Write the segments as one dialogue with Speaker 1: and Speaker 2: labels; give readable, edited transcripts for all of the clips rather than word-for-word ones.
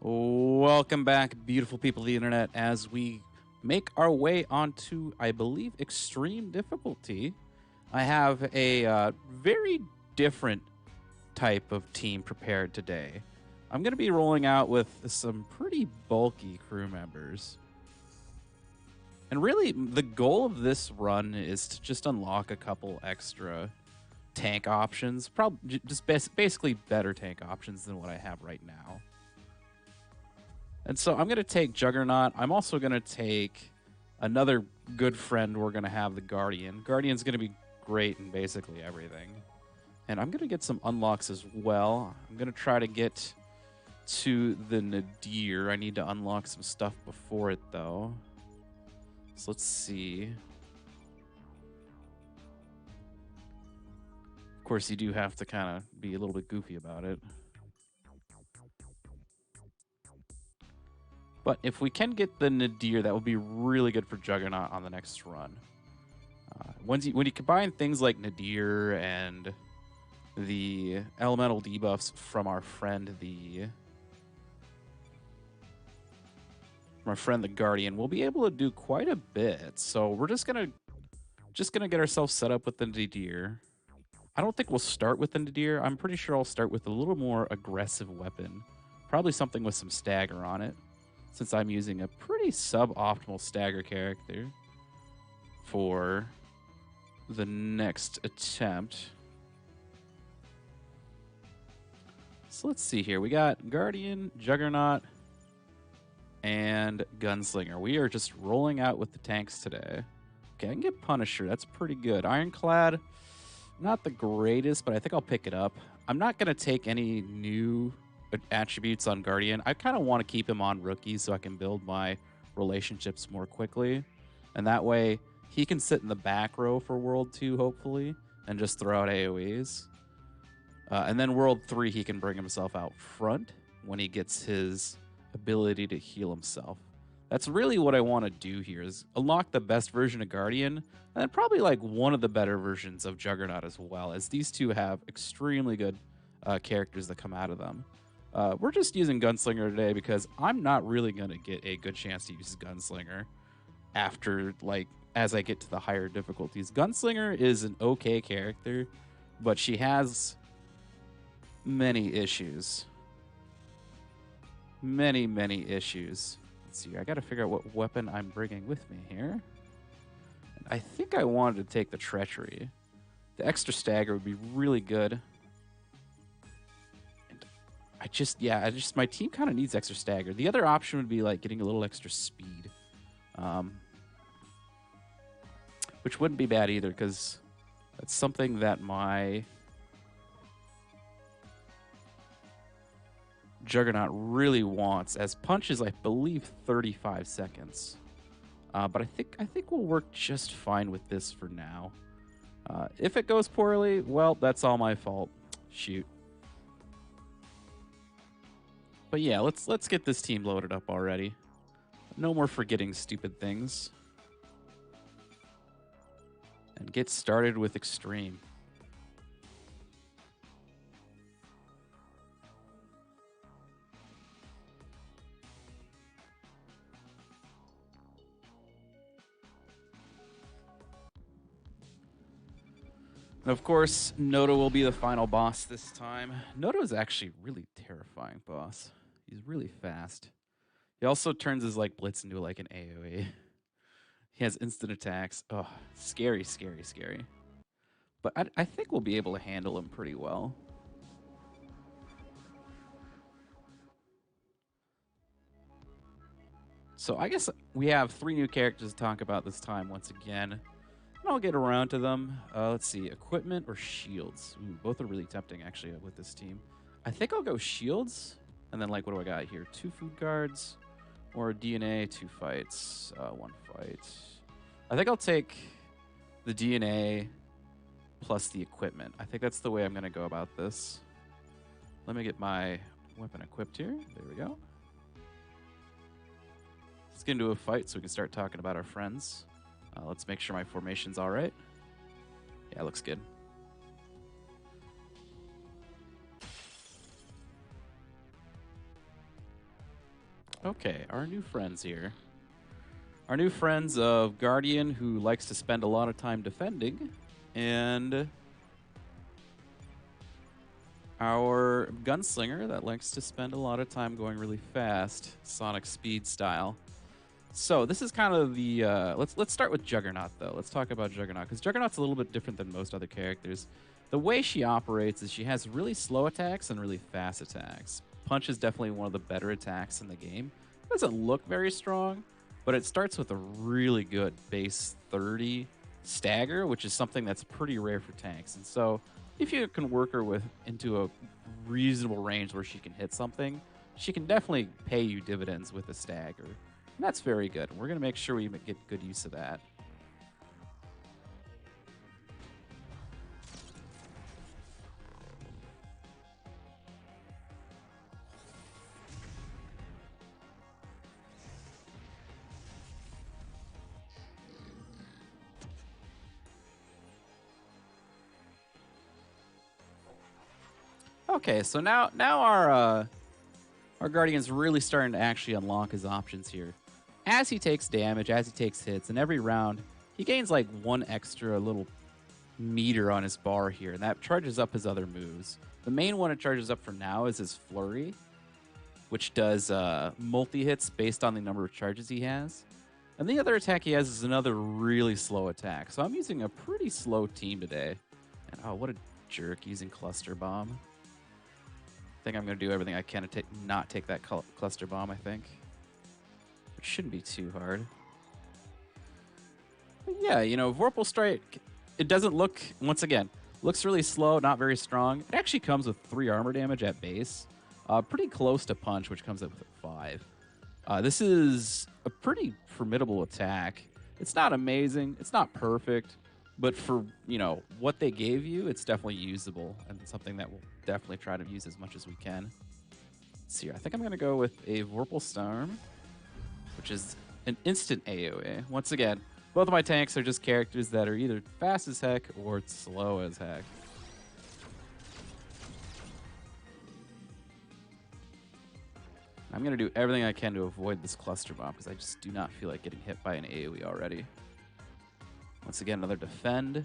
Speaker 1: Welcome back, beautiful people of the internet, as we make our way onto, I believe, extreme difficulty. I have a very different type of team prepared today. I'm going to be rolling out with some pretty bulky crew members. And really, the goal of this run is to just unlock a couple extra tank options, probably just basically better tank options than what I have right now. And so I'm going to take Juggernaut. I'm also going to take another good friend. We're going to have the Guardian. Guardian's going to be great in basically everything. And I'm going to get some unlocks as well. I'm going to try to get to the Nadir. I need to unlock some stuff before it, though. So let's see. Of course, you do have to kind of be a little bit goofy about it. But if we can get the Nadir, that would be really good for Juggernaut on the next run. When you combine things like Nadir and the elemental debuffs from our friend the Guardian, we'll be able to do quite a bit. So we're just gonna get ourselves set up with the Nadir. I don't think we'll start with the Nadir. I'm pretty sure I'll start with a little more aggressive weapon, probably something with some stagger on it, since I'm using a pretty suboptimal stagger character for the next attempt. So let's see here. We got Guardian, Juggernaut, and Gunslinger. We are just rolling out with the tanks today. Okay, I can get Punisher. That's pretty good. Ironclad, not the greatest, but I think I'll pick it up. I'm not going to take any new attributes on Guardian. I kind of want to keep him on rookie so I can build my relationships more quickly. And that way, he can sit in the back row for World 2, hopefully, and just throw out AoEs. And then World 3, he can bring himself out front when he gets his ability to heal himself. That's really what I want to do here, is unlock the best version of Guardian, and then probably like one of the better versions of Juggernaut as well, as these two have extremely good characters that come out of them. We're just using Gunslinger today because I'm not really going to get a good chance to use Gunslinger after, like, as I get to the higher difficulties. Gunslinger is an okay character, but she has many issues. Many issues. Let's see, I got to figure out what weapon I'm bringing with me here. I think I wanted to take the Treachery. The extra stagger would be really good. My team kind of needs extra stagger. The other option would be like getting a little extra speed, which wouldn't be bad either, because that's something that my Juggernaut really wants, as punch is, I believe, 35 seconds. But I think we'll work just fine with this for now. If it goes poorly, well, that's all my fault. Shoot. But yeah, let's get this team loaded up already. No more forgetting stupid things. And get started with Extreme. And of course, Noto will be the final boss this time. Noto is actually a really terrifying boss. He's really fast. He also turns his like blitz into like an AoE. He has instant attacks. Oh, scary. But I think we'll be able to handle him pretty well. So I guess we have 3 new characters to talk about this time once again. And I'll get around to them. Let's see, equipment or shields? Ooh, both are really tempting, actually, with this team. I think I'll go shields. And then, like, what do I got here? 2 food guards or DNA, 2 fights, 1 fight. I think I'll take the DNA plus the equipment. I think that's the way I'm going to go about this. Let me get my weapon equipped here. There we go. Let's get into a fight so we can start talking about our friends. Let's make sure my formation's all right. Yeah, looks good. Okay, our new friends here. Our new friends of Guardian, who likes to spend a lot of time defending, and our Gunslinger that likes to spend a lot of time going really fast, Sonic Speed style. So this is kind of the let's start with Juggernaut though. Let's talk about Juggernaut because Juggernaut's a little bit different than most other characters. The way she operates is she has really slow attacks and really fast attacks. Punch is definitely one of the better attacks in the game. It doesn't look very strong, but it starts with a really good base 30 stagger, which is something that's pretty rare for tanks. And so if you can work her into a reasonable range where she can hit something, she can definitely pay you dividends with a stagger. And that's very good. We're going to make sure we get good use of that. Okay, so now our Guardian's really starting to actually unlock his options here. As he takes damage, as he takes hits, and every round, he gains like one extra little meter on his bar here, and that charges up his other moves. The main one it charges up for now is his Flurry, which does multi-hits based on the number of charges he has. And the other attack he has is another really slow attack. So I'm using a pretty slow team today. And oh, what a jerk using Cluster Bomb. I think I'm going to do everything I can to not take that Cluster Bomb, I think. Which shouldn't be too hard. But yeah, you know, Vorpal Strike, it doesn't look, once again, looks really slow, not very strong. It actually comes with 3 armor damage at base. Pretty close to Punch, which comes up with 5. This is a pretty formidable attack. It's not amazing. It's not perfect. But for, you know, what they gave you, it's definitely usable and something that we'll definitely try to use as much as we can. Let's see here. I think I'm going to go with a Vorpal Storm, which is an instant AoE. Once again, both of my tanks are just characters that are either fast as heck or slow as heck. I'm going to do everything I can to avoid this Cluster Bomb because I just do not feel like getting hit by an AoE already. Once again, another defend.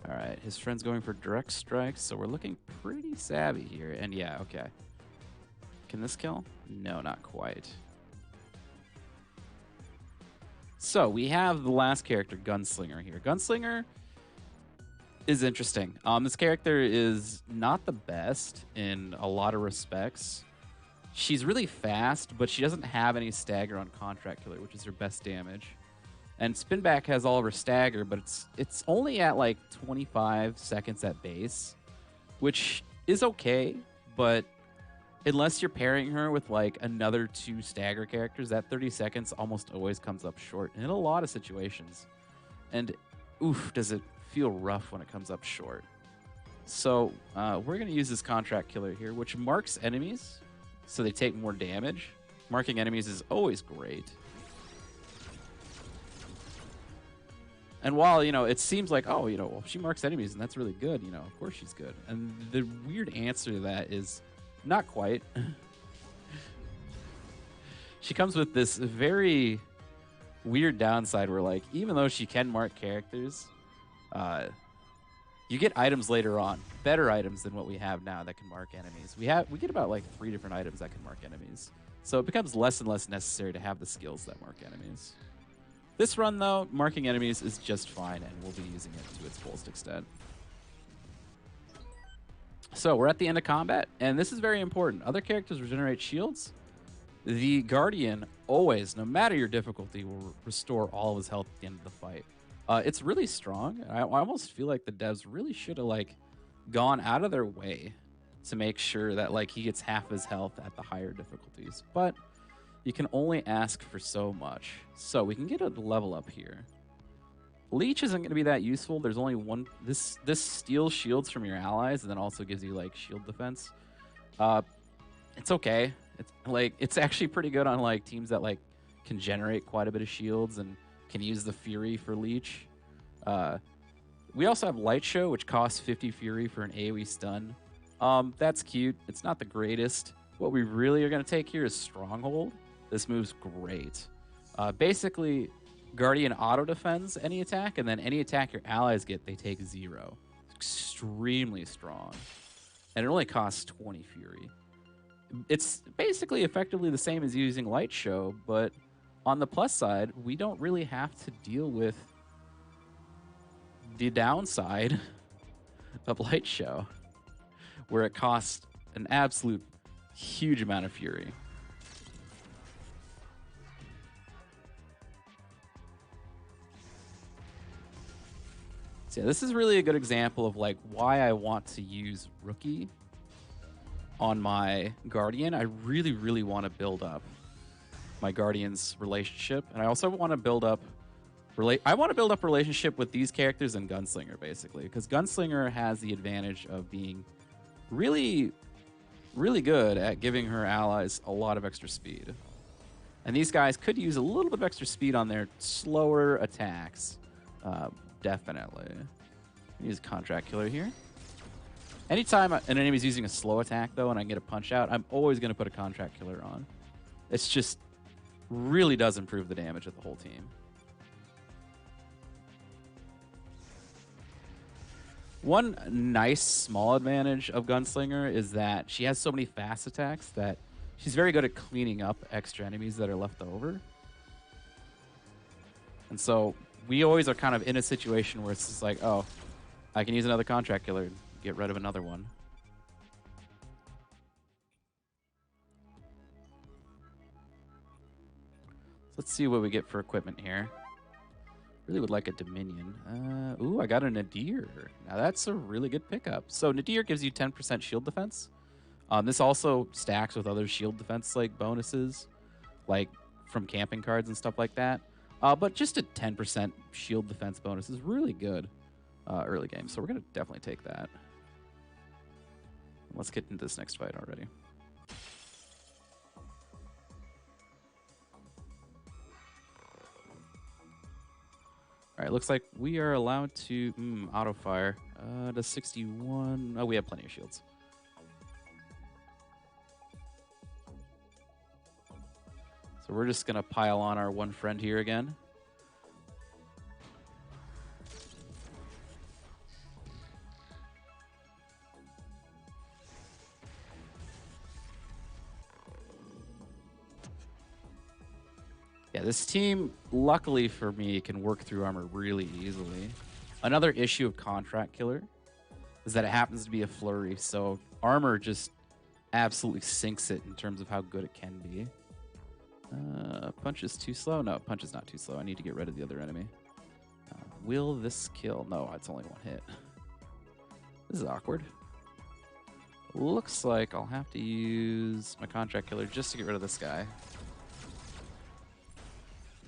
Speaker 1: All right, his friend's going for direct strikes, so we're looking pretty savvy here. And yeah, okay. Can this kill? No, not quite. So we have the last character, Gunslinger, here. Gunslinger is interesting. This character is not the best in a lot of respects. She's really fast, but she doesn't have any stagger on Contract Killer, which is her best damage. And Spinback has all of her stagger, but it's only at like 25 seconds at base, which is okay, but unless you're pairing her with like another 2 stagger characters, that 30 seconds almost always comes up short in a lot of situations. And oof, does it feel rough when it comes up short. So we're going to use this Contract Killer here, which marks enemies so they take more damage. Marking enemies is always great. And while, you know, it seems like, oh, you know, well, she marks enemies and that's really good, you know, of course she's good. And the weird answer to that is not quite. She comes with this very weird downside where, like, even though she can mark characters, you get items later on, better items than what we have now that can mark enemies. We get about like 3 different items that can mark enemies. So it becomes less and less necessary to have the skills that mark enemies. This run, though, marking enemies is just fine, and we'll be using it to its fullest extent. So we're at the end of combat, and this is very important. Other characters regenerate shields. The Guardian always, no matter your difficulty, will restore all of his health at the end of the fight. It's really strong. I almost feel like the devs really should have like gone out of their way to make sure that like he gets half his health at the higher difficulties. But you can only ask for so much. So we can get a level up here. Leech isn't going to be that useful. There's only one. This steals shields from your allies and then also gives you like shield defense. It's okay. It's actually pretty good on like teams that like can generate quite a bit of shields and can use the Fury for leech. Uh, we also have Light Show, which costs 50 Fury for an AoE stun. That's cute. It's not the greatest. What we really are going to take here is Stronghold. This move's great. Basically, Guardian auto defends any attack, and then any attack your allies get, they take 0. Extremely strong. And it only costs 20 Fury. It's basically effectively the same as using Light Show, but on the plus side, we don't really have to deal with the downside of Light Show, where it costs an absolute huge amount of Fury. So yeah, this is really a good example of like why I want to use Rookie on my Guardian. I really, really want to build up my Guardian's relationship, and I also want to build up relationship with these characters and Gunslinger, basically, because Gunslinger has the advantage of being really, really good at giving her allies a lot of extra speed. And these guys could use a little bit of extra speed on their slower attacks. Definitely. Use Contract Killer here. Anytime an enemy's using a slow attack, though, and I can get a punch out, I'm always going to put a Contract Killer on. It's just really does improve the damage of the whole team. One nice small advantage of Gunslinger is that she has so many fast attacks that she's very good at cleaning up extra enemies that are left over. And so we always are kind of in a situation where it's just like, oh, I can use another Contract Killer and get rid of another one. Let's see what we get for equipment here. Really would like a Dominion. Ooh, I got a Nadir. Now that's a really good pickup. So Nadir gives you 10% shield defense. This also stacks with other shield defense like bonuses, like from camping cards and stuff like that. But just a 10% shield defense bonus is really good early game. So we're going to definitely take that. Let's get into this next fight already. All right, looks like we are allowed to auto fire to 61. Oh, we have plenty of shields. So we're just going to pile on our one friend here again. Yeah, this team, luckily for me, can work through armor really easily. Another issue of Contract Killer is that it happens to be a flurry, so armor just absolutely sinks it in terms of how good it can be. Punch is too slow? No, punch is not too slow. I need to get rid of the other enemy. Will this kill? No, it's only one hit. This is awkward. Looks like I'll have to use my Contract Killer just to get rid of this guy.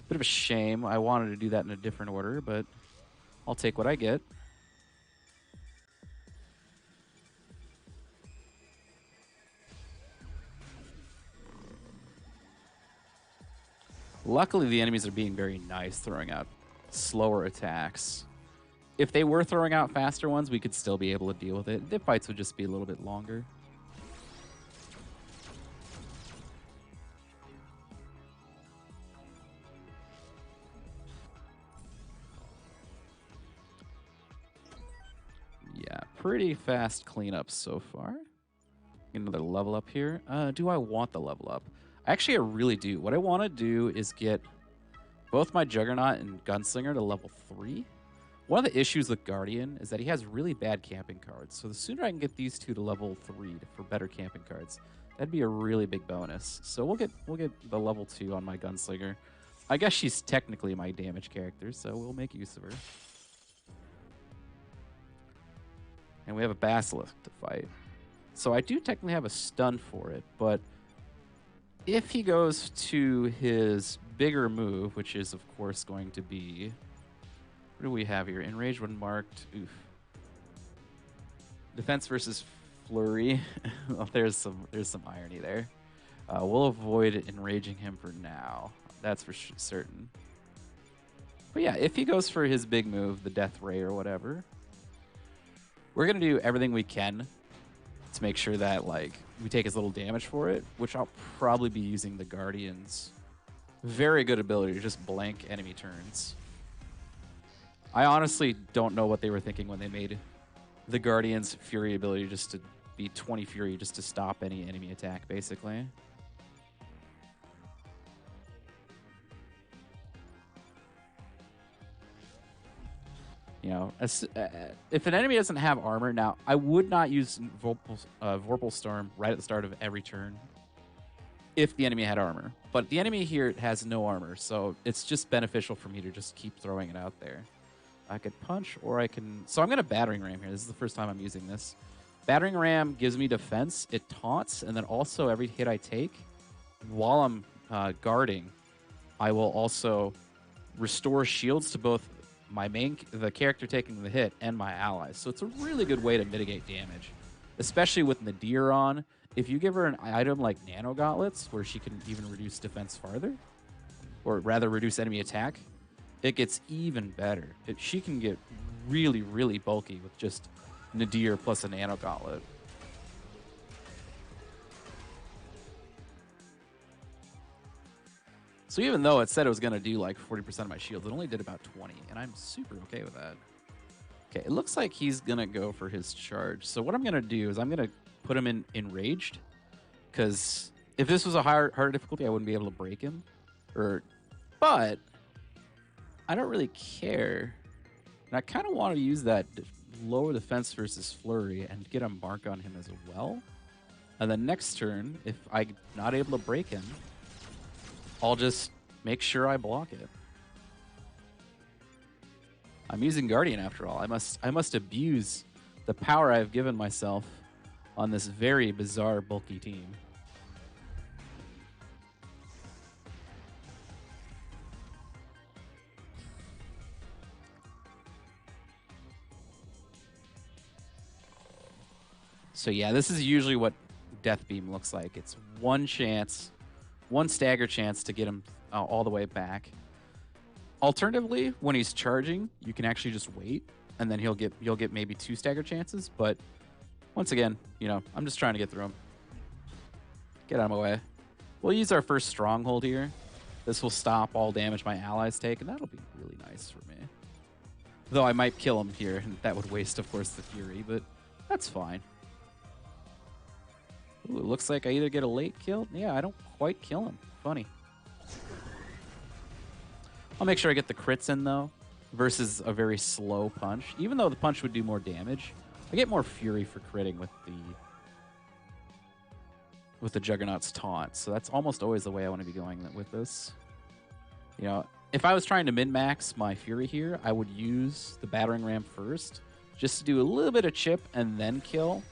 Speaker 1: Bit of a shame. I wanted to do that in a different order, but I'll take what I get. Luckily, the enemies are being very nice, throwing out slower attacks. If they were throwing out faster ones, we could still be able to deal with it. The fights would just be a little bit longer. Yeah, pretty fast cleanup so far. Get another level up here. Do I want the level up? Actually, I really do. What I want to do is get both my Juggernaut and Gunslinger to level 3. One of the issues with Guardian is that he has really bad camping cards. So the sooner I can get these two to level 3 for better camping cards, that'd be a really big bonus. So we'll get the level 2 on my Gunslinger. I guess she's technically my damage character, so we'll make use of her. And we have a Basilisk to fight. So I do technically have a stun for it, but if he goes to his bigger move, which is, of course, going to be... What do we have here? Enraged when marked. Oof. Defense versus Flurry. Well, there's some irony there. We'll avoid enraging him for now. That's for certain. But yeah, if he goes for his big move, the Death Ray or whatever, we're going to do everything we can to make sure that like we take as little damage for it, which I'll probably be using the Guardian's very good ability to just blank enemy turns. I honestly don't know what they were thinking when they made the Guardian's Fury ability just to be 20 Fury just to stop any enemy attack, basically. You know, if an enemy doesn't have armor, now I would not use Vorpal Storm right at the start of every turn if the enemy had armor. But the enemy here has no armor, so it's just beneficial for me to just keep throwing it out there. I could punch, or I can... So I'm going to Battering Ram here. This is the first time I'm using this. Battering Ram gives me defense. It taunts, and then also every hit I take, while I'm guarding, I will also restore shields to both the character taking the hit and my allies. So it's a really good way to mitigate damage, especially with Nadir on. If you give her an item like Nano Gauntlets, where she can even reduce defense farther, or rather reduce enemy attack, it gets even better. She can get really, really bulky with just Nadir plus a Nano Gauntlet. So even though it said it was going to do like 40% of my shields, it only did about 20, and I'm super okay with that. Okay, it looks like he's going to go for his charge. So what I'm going to do is I'm going to put him in Enraged, because if this was a harder difficulty, I wouldn't be able to break him. But I don't really care. And I kind of want to use that lower defense versus flurry and get a mark on him as well. And then next turn, if I'm not able to break him, I'll just make sure I block it. I'm using Guardian after all. I must abuse the power I've given myself on this very bizarre, bulky team. So yeah, this is usually what Death Beam looks like. It's one chance, one stagger chance to get him all the way back. Alternatively, when he's charging, you can actually just wait, and then you'll get maybe 2 stagger chances. But once again, you know, I'm just trying to get through him. Get out of my way. We'll use our first stronghold here. This will stop all damage my allies take, and that'll be really nice for me. Though I might kill him here, and that would waste, of course, the Fury, but that's fine. Ooh, it looks like I either get a late kill. Yeah, I don't quite kill him. Funny. I'll make sure I get the crits in, though, versus a very slow punch. Even though the punch would do more damage, I get more fury for critting with the Juggernaut's taunt. So that's almost always the way I want to be going with this. You know, if I was trying to min-max my fury here, I would use the Battering Ram first, just to do a little bit of chip and then kill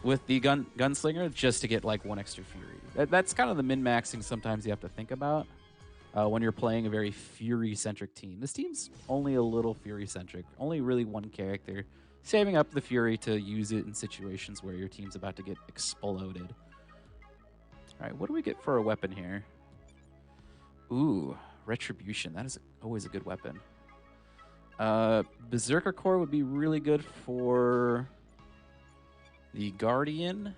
Speaker 1: with the Gunslinger, just to get like 1 extra fury. That's kind of the min-maxing sometimes you have to think about when you're playing a very fury-centric team. This team's only a little fury-centric, only really one character, saving up the fury to use it in situations where your team's about to get exploded. All right, what do we get for a weapon here? Ooh, Retribution. That is always a good weapon. Berserker Core would be really good for the Guardian.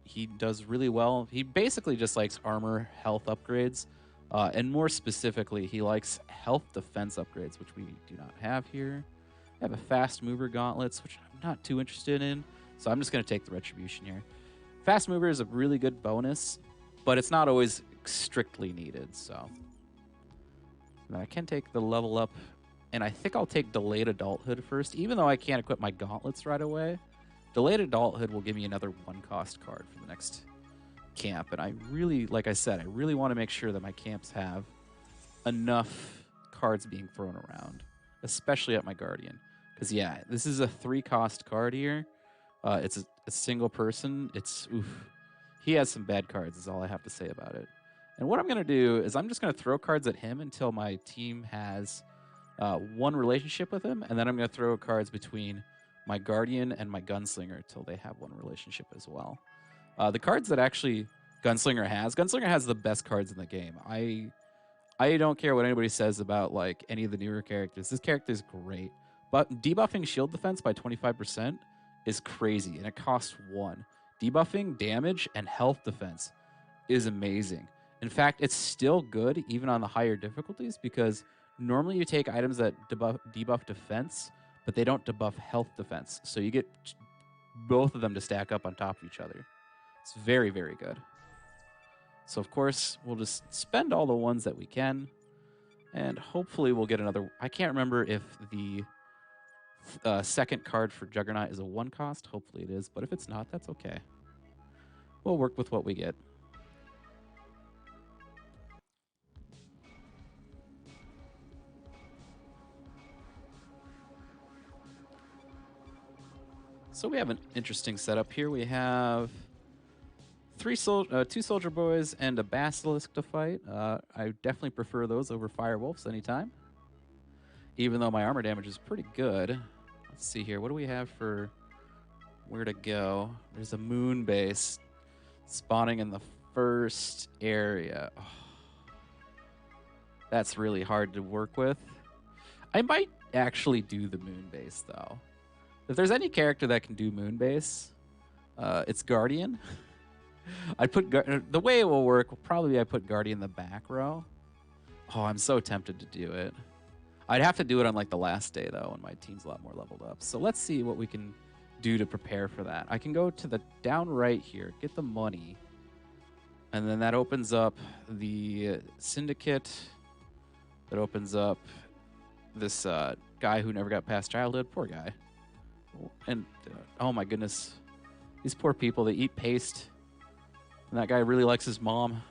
Speaker 1: He does really well. He basically just likes armor, health upgrades, and more specifically, he likes health defense upgrades, which we do not have here. I have a fast mover gauntlets, which I'm not too interested in, so I'm just going to take the Retribution here. Fast mover is a really good bonus, but it's not always strictly needed, so. And I can take the level up, and I think I'll take Delayed Adulthood first, even though I can't equip my gauntlets right away. Delayed Adulthood will give me another 1-cost card for the next camp, and I really, like I said, I really want to make sure that my camps have enough cards being thrown around, especially at my Guardian. Because, yeah, this is a 3-cost card here. It's a single person. Oof. He has some bad cards, is all I have to say about it. And what I'm going to do is I'm just going to throw cards at him until my team has one relationship with him, and then I'm going to throw cards between my Guardian and my Gunslinger until they have one relationship as well. The cards that actually Gunslinger has the best cards in the game. I don't care what anybody says about like any of the newer characters. This character is great. But debuffing shield defense by 25% is crazy, and it costs 1. Debuffing damage and health defense is amazing. In fact, it's still good even on the higher difficulties because normally you take items that debuff defense, but they don't debuff health defense. So you get both of them to stack up on top of each other. It's very, very good. So, of course, we'll just spend all the ones that we can, and hopefully we'll get another. I can't remember if the second card for Juggernaut is a 1 cost. Hopefully it is, but if it's not, that's okay. We'll work with what we get. So we have an interesting setup here. We have 2 soldier boys and a basilisk to fight. I definitely prefer those over firewolves anytime, even though my armor damage is pretty good. Let's see here. What do we have for where to go? There's a moon base spawning in the first area. Oh, that's really hard to work with. I might actually do the moon base, though. If there's any character that can do moon base, it's Guardian. I'd put the way it will work. Probably I put Guardian in the back row. Oh, I'm so tempted to do it. I'd have to do it on like the last day though, when my team's a lot more leveled up. So let's see what we can do to prepare for that. I can go to the down right here, get the money, and then that opens up the syndicate. That opens up this guy who never got past childhood. Poor guy. And oh my goodness, these poor people, they eat paste, and that guy really likes his mom.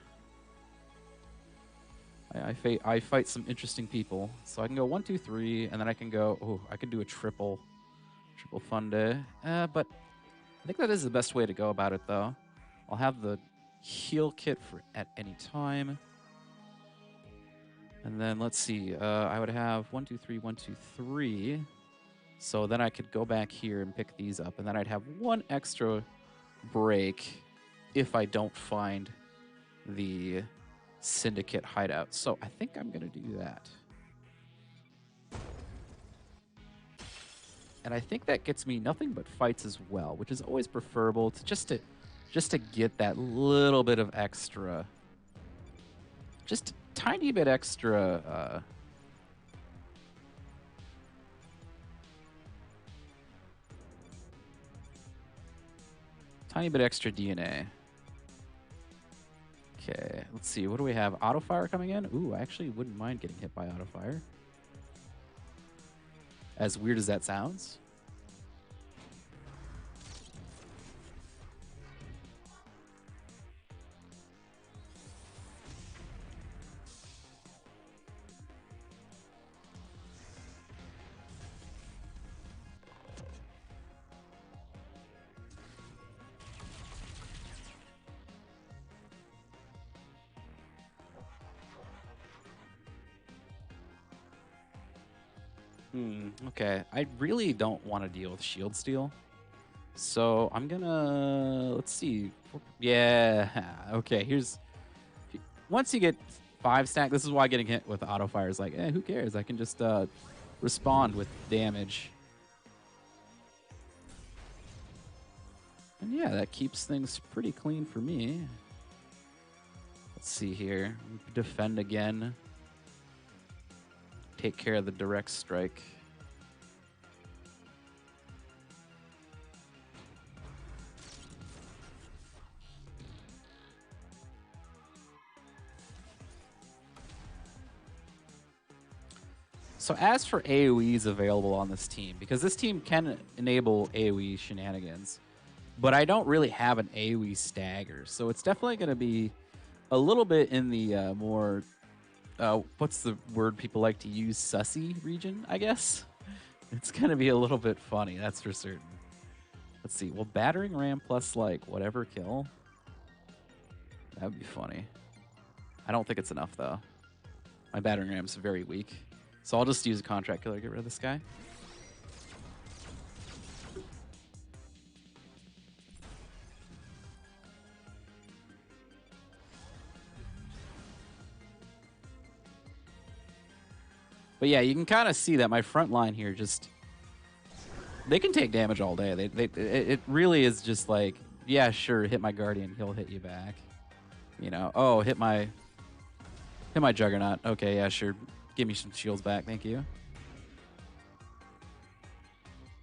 Speaker 1: I fight some interesting people, so I can go 1, 2, 3, and then I can go. Oh, I can do a triple funde, but I think that is the best way to go about it, though. I'll have the heal kit for at any time, and then let's see. I would have 1, 2, 3, 1, 2, 3. So then I could go back here and pick these up, and then I'd have 1 extra break if I don't find the syndicate hideout. So I think I'm going to do that. And I think that gets me nothing but fights as well, which is always preferable to just to get that little bit of extra, just a tiny bit extra tiny bit extra DNA. Okay, let's see. What do we have? Auto fire coming in? Ooh, I actually wouldn't mind getting hit by auto fire. As weird as that sounds. Okay, I really don't want to deal with shield steal. So I'm gonna, let's see. Yeah, okay, here's, once you get 5 stack, this is why getting hit with auto fire is like, who cares? I can just respond with damage. And yeah, that keeps things pretty clean for me. Let's see here. Defend again. Take care of the direct strike. So as for AoEs available on this team, because this team can enable AoE shenanigans, but I don't really have an AoE stagger, so it's definitely going to be a little bit in the more, what's the word people like to use, sussy region, I guess? It's going to be a little bit funny, that's for certain. Let's see, well, battering ram plus, like, whatever kill. That would be funny. I don't think it's enough, though. My battering ram's very weak. So I'll just use a contract killer to get rid of this guy. But yeah, you can kind of see that my front line here just... They can take damage all day. It really is just like, yeah, sure, hit my Guardian, he'll hit you back. You know, oh, hit my Juggernaut. Okay, yeah, sure. Give me some shields back, thank you.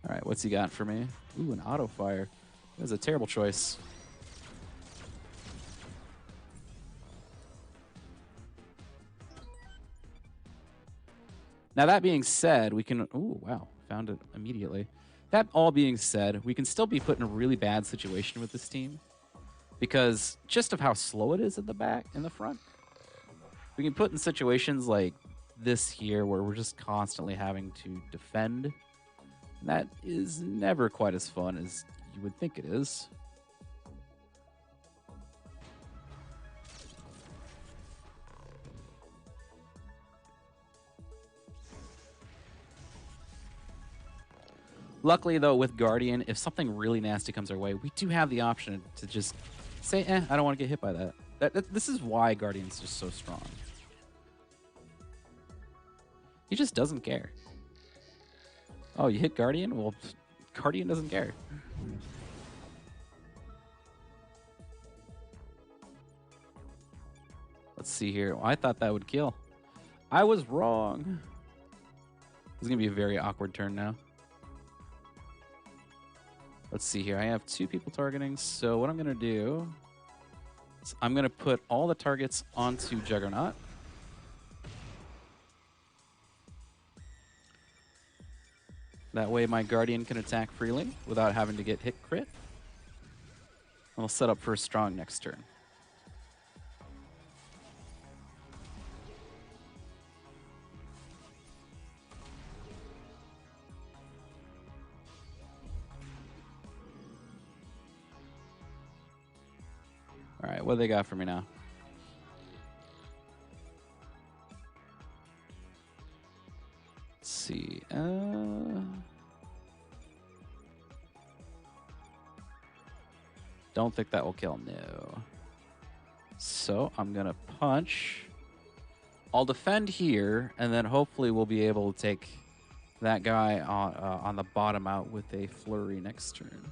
Speaker 1: All right, what's he got for me? Ooh, an auto fire. That was a terrible choice. Now, that being said, we can... Ooh, wow. Found it immediately. That all being said, we can still be put in a really bad situation with this team because just of how slow it is at the back and the front. We can put in situations like this here where we're just constantly having to defend. And that is never quite as fun as you would think it is. Luckily, though, with Guardian, if something really nasty comes our way, we do have the option to just say, I don't want to get hit by that. This is why Guardian's just so strong. He just doesn't care. Oh, you hit Guardian? Well, Guardian doesn't care. Let's see here. Well, I thought that would kill. I was wrong. This is going to be a very awkward turn now. Let's see here. I have 2 people targeting, so what I'm going to do is I'm going to put all the targets onto Juggernaut. That way my Guardian can attack freely without having to get hit crit. And we'll set up for a strong next turn. All right, what do they got for me now? Let's see. Don't think that will kill. No. So I'm going to punch. I'll defend here, and then hopefully we'll be able to take that guy on the bottom out with a flurry next turn.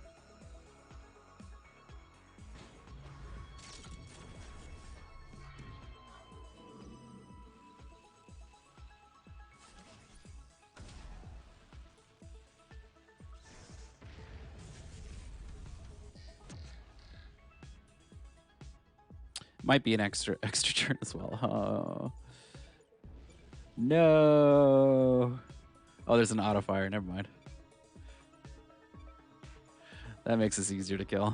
Speaker 1: Might be an extra turn as well. Oh. No. Oh, there's an auto fire. Never mind. That makes this easier to kill.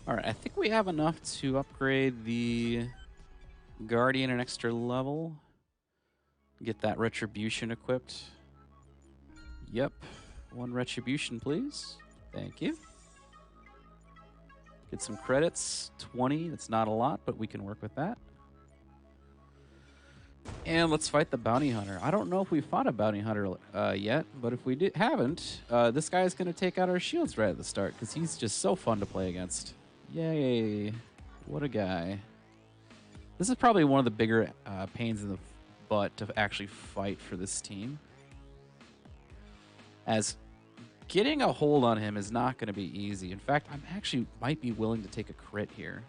Speaker 1: All right, I think we have enough to upgrade the Guardian an extra level. Get that Retribution equipped. Yep. 1 Retribution, please. Thank you. Get some credits. 20. That's not a lot, but we can work with that. And let's fight the Bounty Hunter. I don't know if we fought a Bounty Hunter yet, but if we haven't, this guy is going to take out our shields right at the start because he's just so fun to play against. Yay. What a guy. This is probably one of the bigger pains in the butt to actually fight for this team. As getting a hold on him is not going to be easy. In fact, I'm actually might be willing to take a crit here,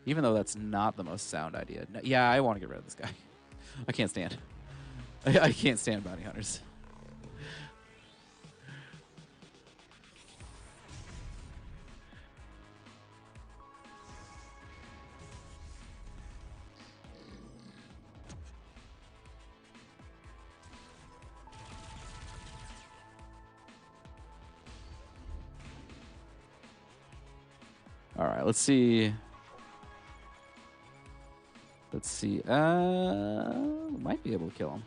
Speaker 1: even though that's not the most sound idea. No, yeah, I want to get rid of this guy. I can't stand. I can't stand bounty hunters. All right, let's see. Let's see. Might be able to kill him.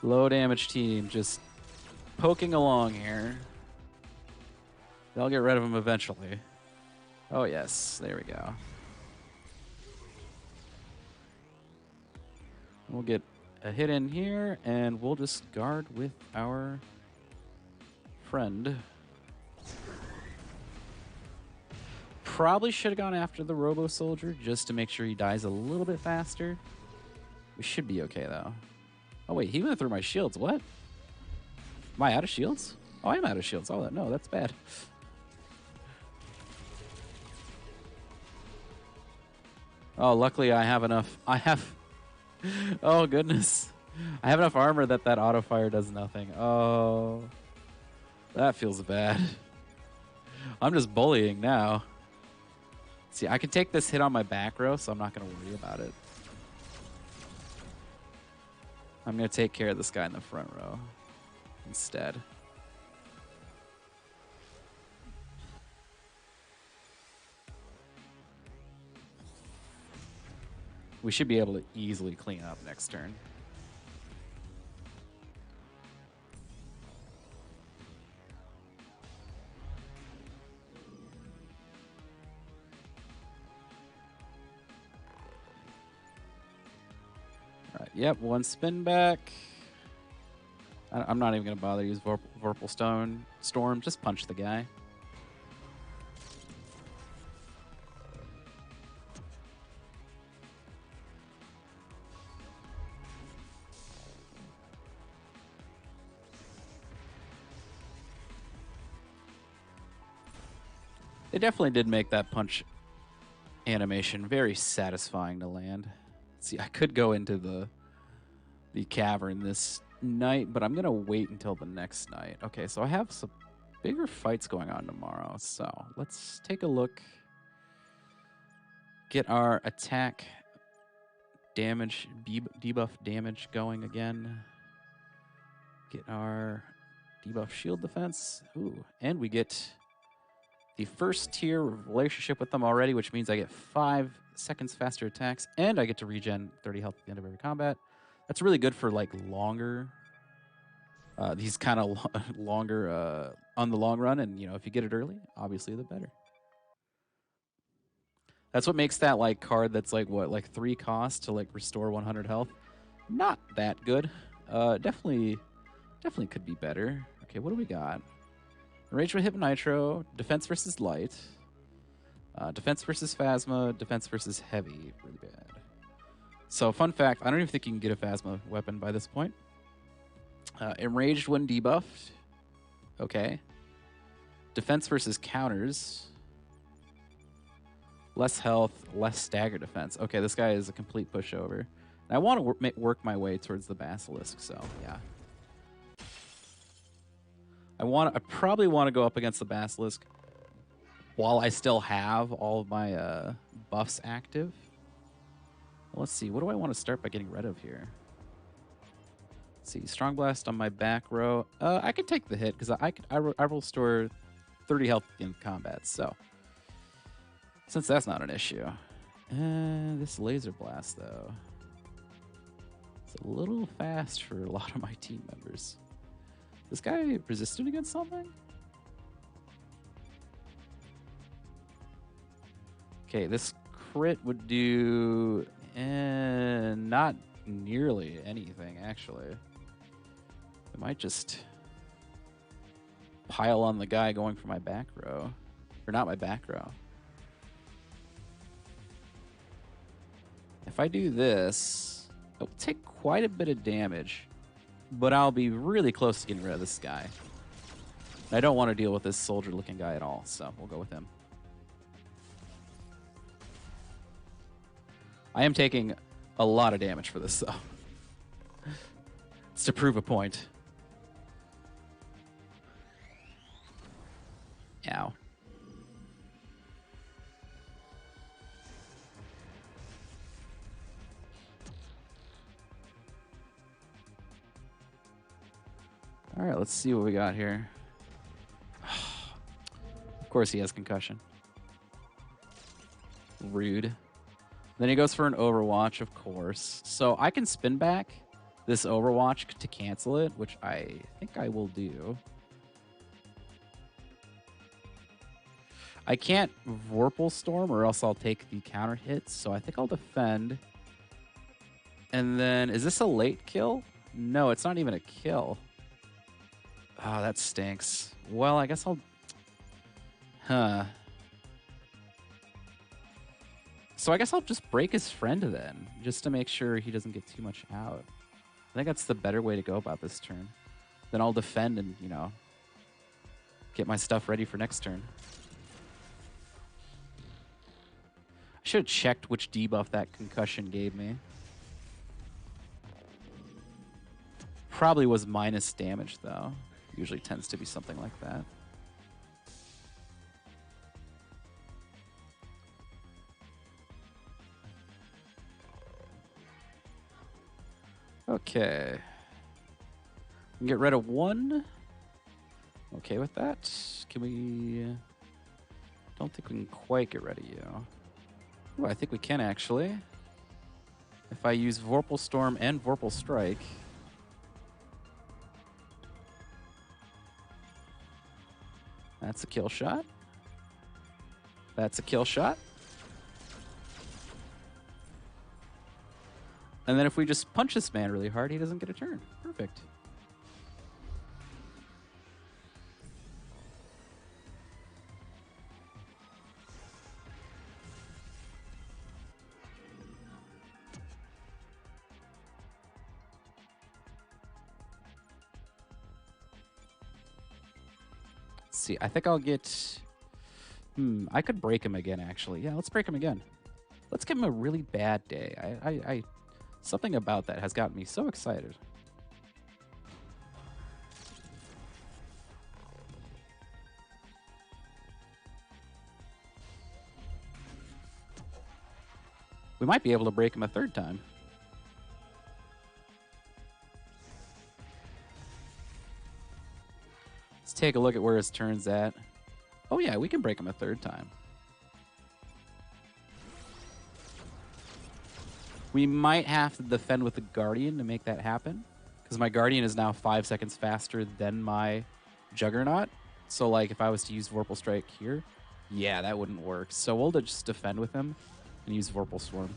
Speaker 1: Low damage team just poking along here. They'll get rid of him eventually. Oh, yes. There we go. We'll get a hit in here, and we'll just guard with our friend. Probably should have gone after the Robo Soldier just to make sure he dies a little bit faster. We should be okay, though. Oh, wait. He went through my shields. What? Am I out of shields? Oh, I am out of shields. Oh, no. That's bad. Oh, luckily I have enough. Oh, goodness. I have enough armor that auto fire does nothing. Oh, that feels bad. I'm just bullying now. See, I can take this hit on my back row, so I'm not going to worry about it. I'm going to take care of this guy in the front row instead. We should be able to easily clean up next turn. All right, yep, one spin back. I'm not even going to bother to use Vorpal Storm. Just punch the guy. They definitely did make that punch animation very satisfying to land. See, I could go into the cavern this night, but I'm going to wait until the next night. Okay, so I have some bigger fights going on tomorrow. So let's take a look. Get our attack damage, debuff damage going again. Get our debuff shield defense. Ooh, and we get the first tier relationship with them already, which means I get 5 seconds faster attacks, and I get to regen 30 health at the end of every combat. That's really good for like longer, these kind of longer on the long run. And, you know, if you get it early, obviously the better. That's what makes that like card that's like what, like 3 cost to like restore 100 health. Not that good. Definitely could be better. Okay, what do we got? Rage with Hip Nitro, defense versus light, defense versus Phasma, defense versus heavy. Really bad. So, fun fact, I don't even think you can get a Phasma weapon by this point. Enraged when debuffed. Okay. Defense versus counters. Less health, less stagger defense. Okay, this guy is a complete pushover. And I want to work my way towards the Basilisk, so yeah. I probably want to go up against the Basilisk while I still have all of my buffs active. Let's see, what do I want to start by getting rid of here? Let's see, Strong Blast on my back row. I can take the hit because I will store 30 health in combat, so since that's not an issue. This Laser Blast, though, it's a little fast for a lot of my team members. This guy resisted against something? Okay, this crit would do not nearly anything, actually. I might just pile on the guy going for my back row. Or not my back row. If I do this, it will take quite a bit of damage. But I'll be really close to getting rid of this guy. I don't want to deal with this soldier-looking guy at all, so we'll go with him. I am taking a lot of damage for this, though. It's to prove a point. Ow. All right, let's see what we got here. Of course he has concussion. Rude. Then he goes for an Overwatch, of course. So I can spin back this Overwatch to cancel it, which I think I will do. I can't Vorpal Storm or else I'll take the counter hits, so I think I'll defend. And then, is this a late kill? No, it's not even a kill. Oh, that stinks. Well, I guess I'll... Huh. So I guess I'll just break his friend then, just to make sure he doesn't get too much out. I think that's the better way to go about this turn. Then I'll defend and, you know, get my stuff ready for next turn. I should have checked which debuff that concussion gave me. Probably was minus damage, though. Usually tends to be something like that. Okay. Get rid of one. Okay with that. Can we... Don't think we can quite get rid of you. Ooh, I think we can, actually. If I use Vorpal Storm and Vorpal Strike... That's a kill shot. That's a kill shot. And then if we just punch this man really hard, he doesn't get a turn. Perfect. Let's see, I think I'll get... I could break him again, actually. Yeah, let's break him again. Let's give him a really bad day. Something about that has gotten me so excited. We might be able to break him a third time. Let's take a look at where his turn's at. Oh yeah, we can break him a third time. We might have to defend with the Guardian to make that happen, because my Guardian is now 5 seconds faster than my Juggernaut. So, like, if I was to use Vorpal Strike here, yeah, that wouldn't work. So we'll just defend with him and use Vorpal Storm.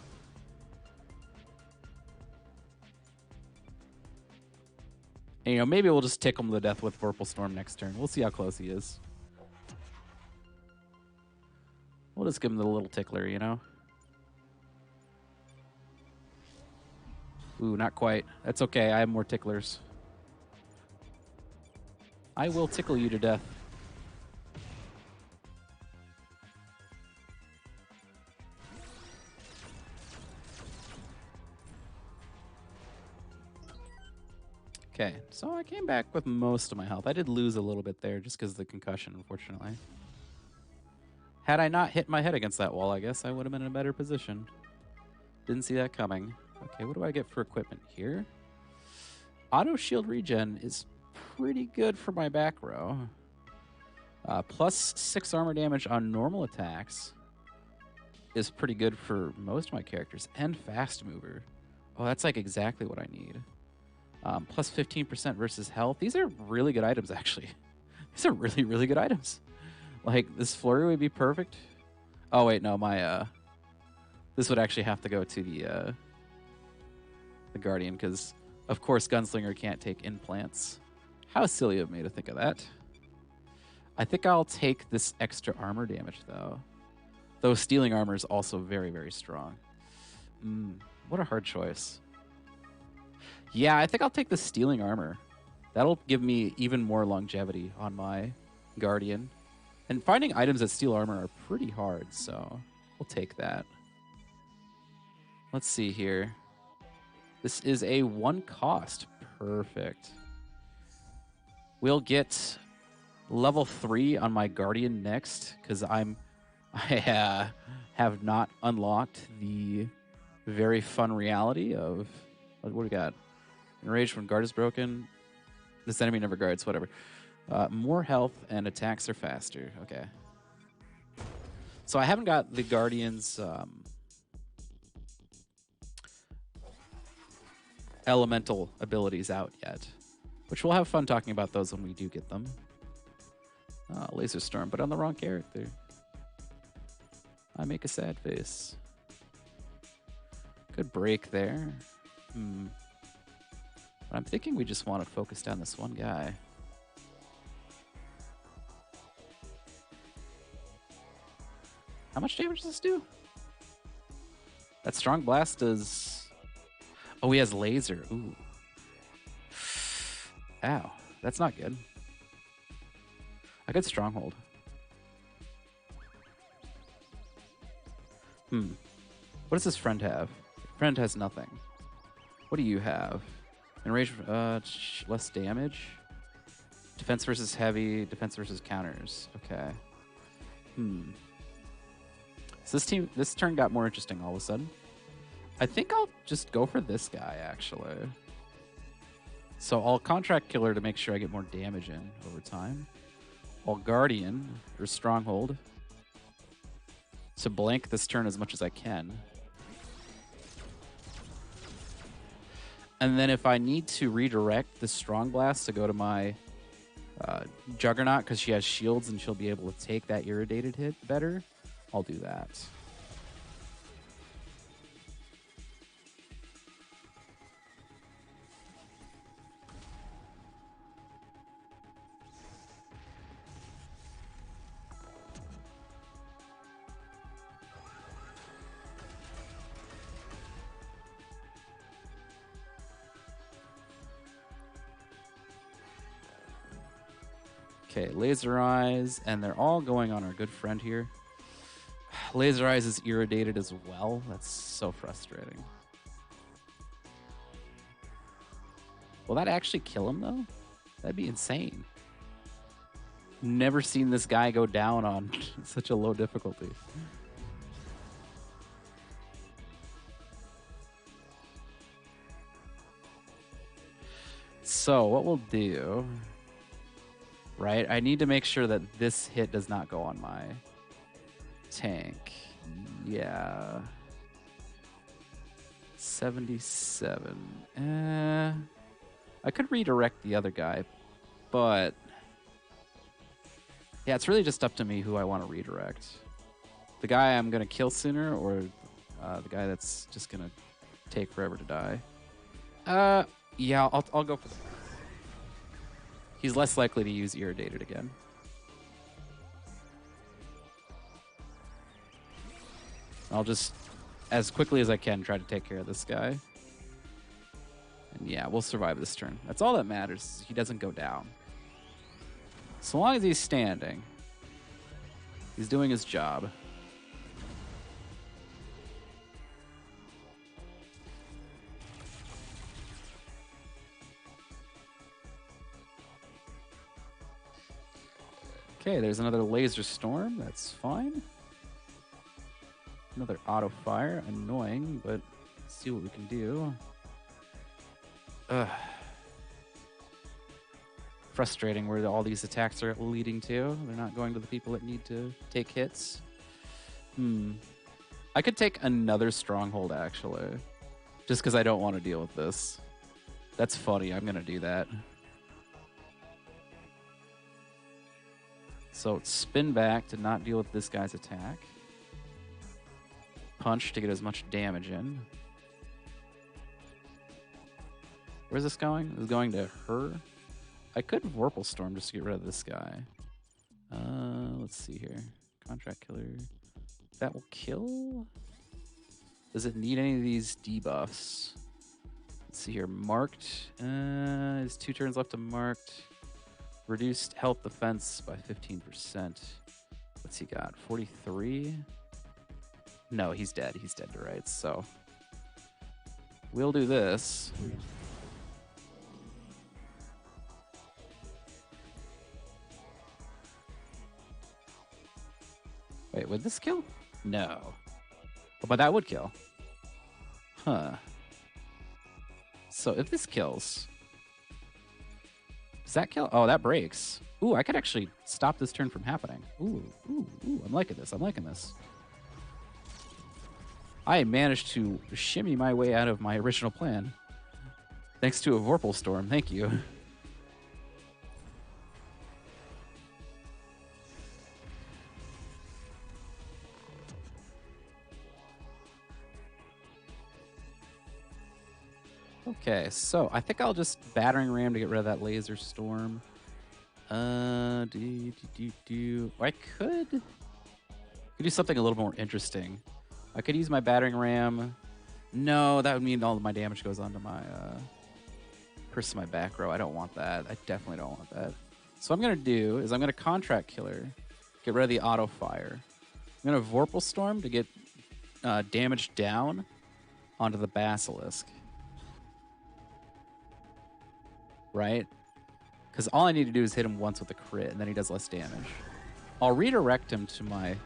Speaker 1: And, you know, maybe we'll just tickle him to death with Vorpal Storm next turn. We'll see how close he is. We'll just give him the little tickler, you know? Ooh, not quite. That's okay. I have more ticklers. I will tickle you to death. Okay, so I came back with most of my health. I did lose a little bit there just because of the concussion, unfortunately. Had I not hit my head against that wall, I guess I would have been in a better position. Didn't see that coming. Okay, what do I get for equipment here? Auto shield regen is pretty good for my back row. Plus 6 armor damage on normal attacks is pretty good for most of my characters. And fast mover. Oh, that's like exactly what I need. Plus 15% versus health. These are really good items, actually. These are really, really good items. Like, this flurry would be perfect. Oh, wait, no, my... this would actually have to go to the Guardian, because, of course, Gunslinger can't take implants. How silly of me to think of that. I think I'll take this extra armor damage, though. Though stealing armor is also very, very strong. What a hard choice. Yeah, I think I'll take the stealing armor. That'll give me even more longevity on my Guardian. And finding items that steal armor are pretty hard, so we'll take that. Let's see here. This is a 1 cost. Perfect. We'll get level 3 on my Guardian next, because I have not unlocked the very fun reality of... What do we got? Enraged when guard is broken. This enemy never guards, whatever. More health and attacks are faster. Okay. So I haven't got the Guardian's elemental abilities out yet, which we'll have fun talking about those when we do get them. Laser Storm, but on the wrong character. I make a sad face. Good break there. But I'm thinking we just want to focus down this one guy. How much damage does this do? That strong blast does... Oh, he has laser. Ooh. Ow. That's not good. I could stronghold. What does this friend have? Friend has nothing. What do you have? Enrage, less damage. Defense versus heavy. Defense versus counters. Okay. So this turn got more interesting all of a sudden. I think I'll just go for this guy, actually. So I'll Contract Killer to make sure I get more damage in over time. I'll Guardian, or Stronghold, to blank this turn as much as I can. And then if I need to redirect the Strong Blast to go to my Juggernaut, because she has shields and she'll be able to take that irradiated hit better, I'll do that. Okay, Laser Eyes, and they're all going on our good friend here. Laser Eyes is irradiated as well. That's so frustrating. Will that actually kill him, though? That'd be insane. Never seen this guy go down on such a low difficulty. So, what we'll do... Right? I need to make sure that this hit does not go on my tank. Yeah. 77. I could redirect the other guy, but... Yeah, it's really just up to me who I want to redirect. The guy I'm going to kill sooner, or the guy that's just going to take forever to die. Yeah, I'll go for the... He's less likely to use Irradiated again. I'll just, as quickly as I can, try to take care of this guy. And yeah, we'll survive this turn. That's all that matters. He doesn't go down. So long as he's standing, he's doing his job. Okay, there's another laser storm. That's fine. Another auto fire. Annoying, but let's see what we can do. Ugh. Frustrating where all these attacks are leading to. They're not going to the people that need to take hits. I could take another stronghold, actually. Just because I don't want to deal with this. That's funny. I'm going to do that. So spin back to not deal with this guy's attack. Punch to get as much damage in. Where's this going? This is going to her. I could Vorpal Storm just to get rid of this guy. Let's see here. Contract Killer. That will kill? Does it need any of these debuffs? Let's see here. Marked. There's 2 turns left to marked. Reduced health defense by 15%. What's he got? 43? No, he's dead. He's dead to rights, so we'll do this. Wait, would this kill? No. Oh, but that would kill. Huh. So if this kills... Does that kill? Oh, that breaks. Ooh, I could actually stop this turn from happening. Ooh, I'm liking this. I'm liking this. I managed to shimmy my way out of my original plan. Thanks to a Vorpal Storm. Thank you. Okay, so I think I'll just battering ram to get rid of that laser storm. I could do something a little more interesting. I could use my battering ram. No, that would mean all of my damage goes onto my my back row. I don't want that. I definitely don't want that. So what I'm gonna do is I'm gonna contract killer, get rid of the auto fire. I'm gonna Vorpal Storm to get damage down onto the basilisk. Right? Because all I need to do is hit him once with a crit, and then he does less damage. I'll redirect him to my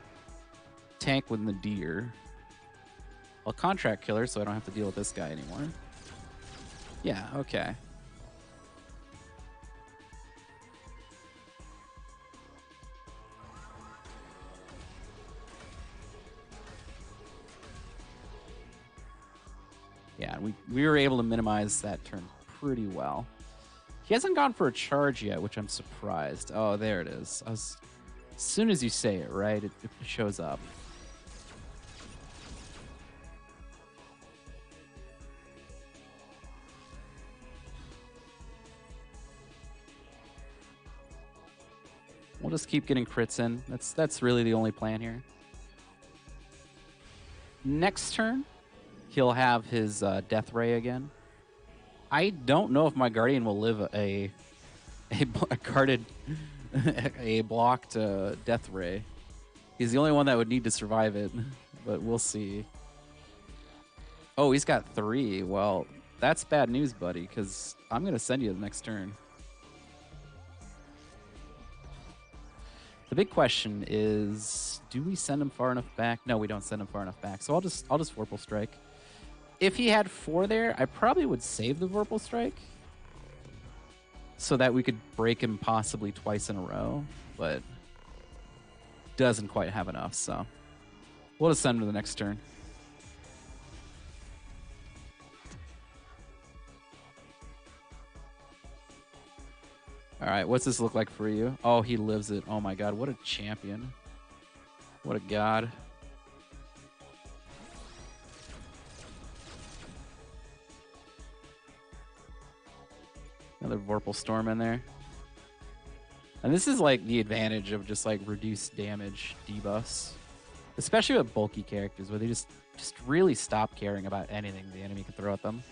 Speaker 1: tank with Nadir. I'll contract killer so I don't have to deal with this guy anymore. Yeah, okay. Yeah, we were able to minimize that turn pretty well. He hasn't gone for a charge yet, which I'm surprised. Oh, there it is. As soon as you say it, right, it shows up. We'll just keep getting crits in. That's really the only plan here. Next turn, he'll have his Death Ray again. I don't know if my Guardian will live a guarded, a blocked Death Ray. He's the only one that would need to survive it, but we'll see. Oh, he's got 3. Well, that's bad news, buddy, because I'm going to send you the next turn. The big question is, do we send him far enough back? No, we don't send him far enough back. So I'll just Vorpal Strike. If he had 4 there, I probably would save the Vorpal Strike so that we could break him possibly twice in a row, but doesn't quite have enough, so we'll just send him to the next turn. All right, what's this look like for you? Oh, he lives it. Oh my god, what a champion. What a god. Another Vorpal Storm in there. And this is like the advantage of just like reduced damage debuffs. Especially with bulky characters where they just really stop caring about anything the enemy can throw at them.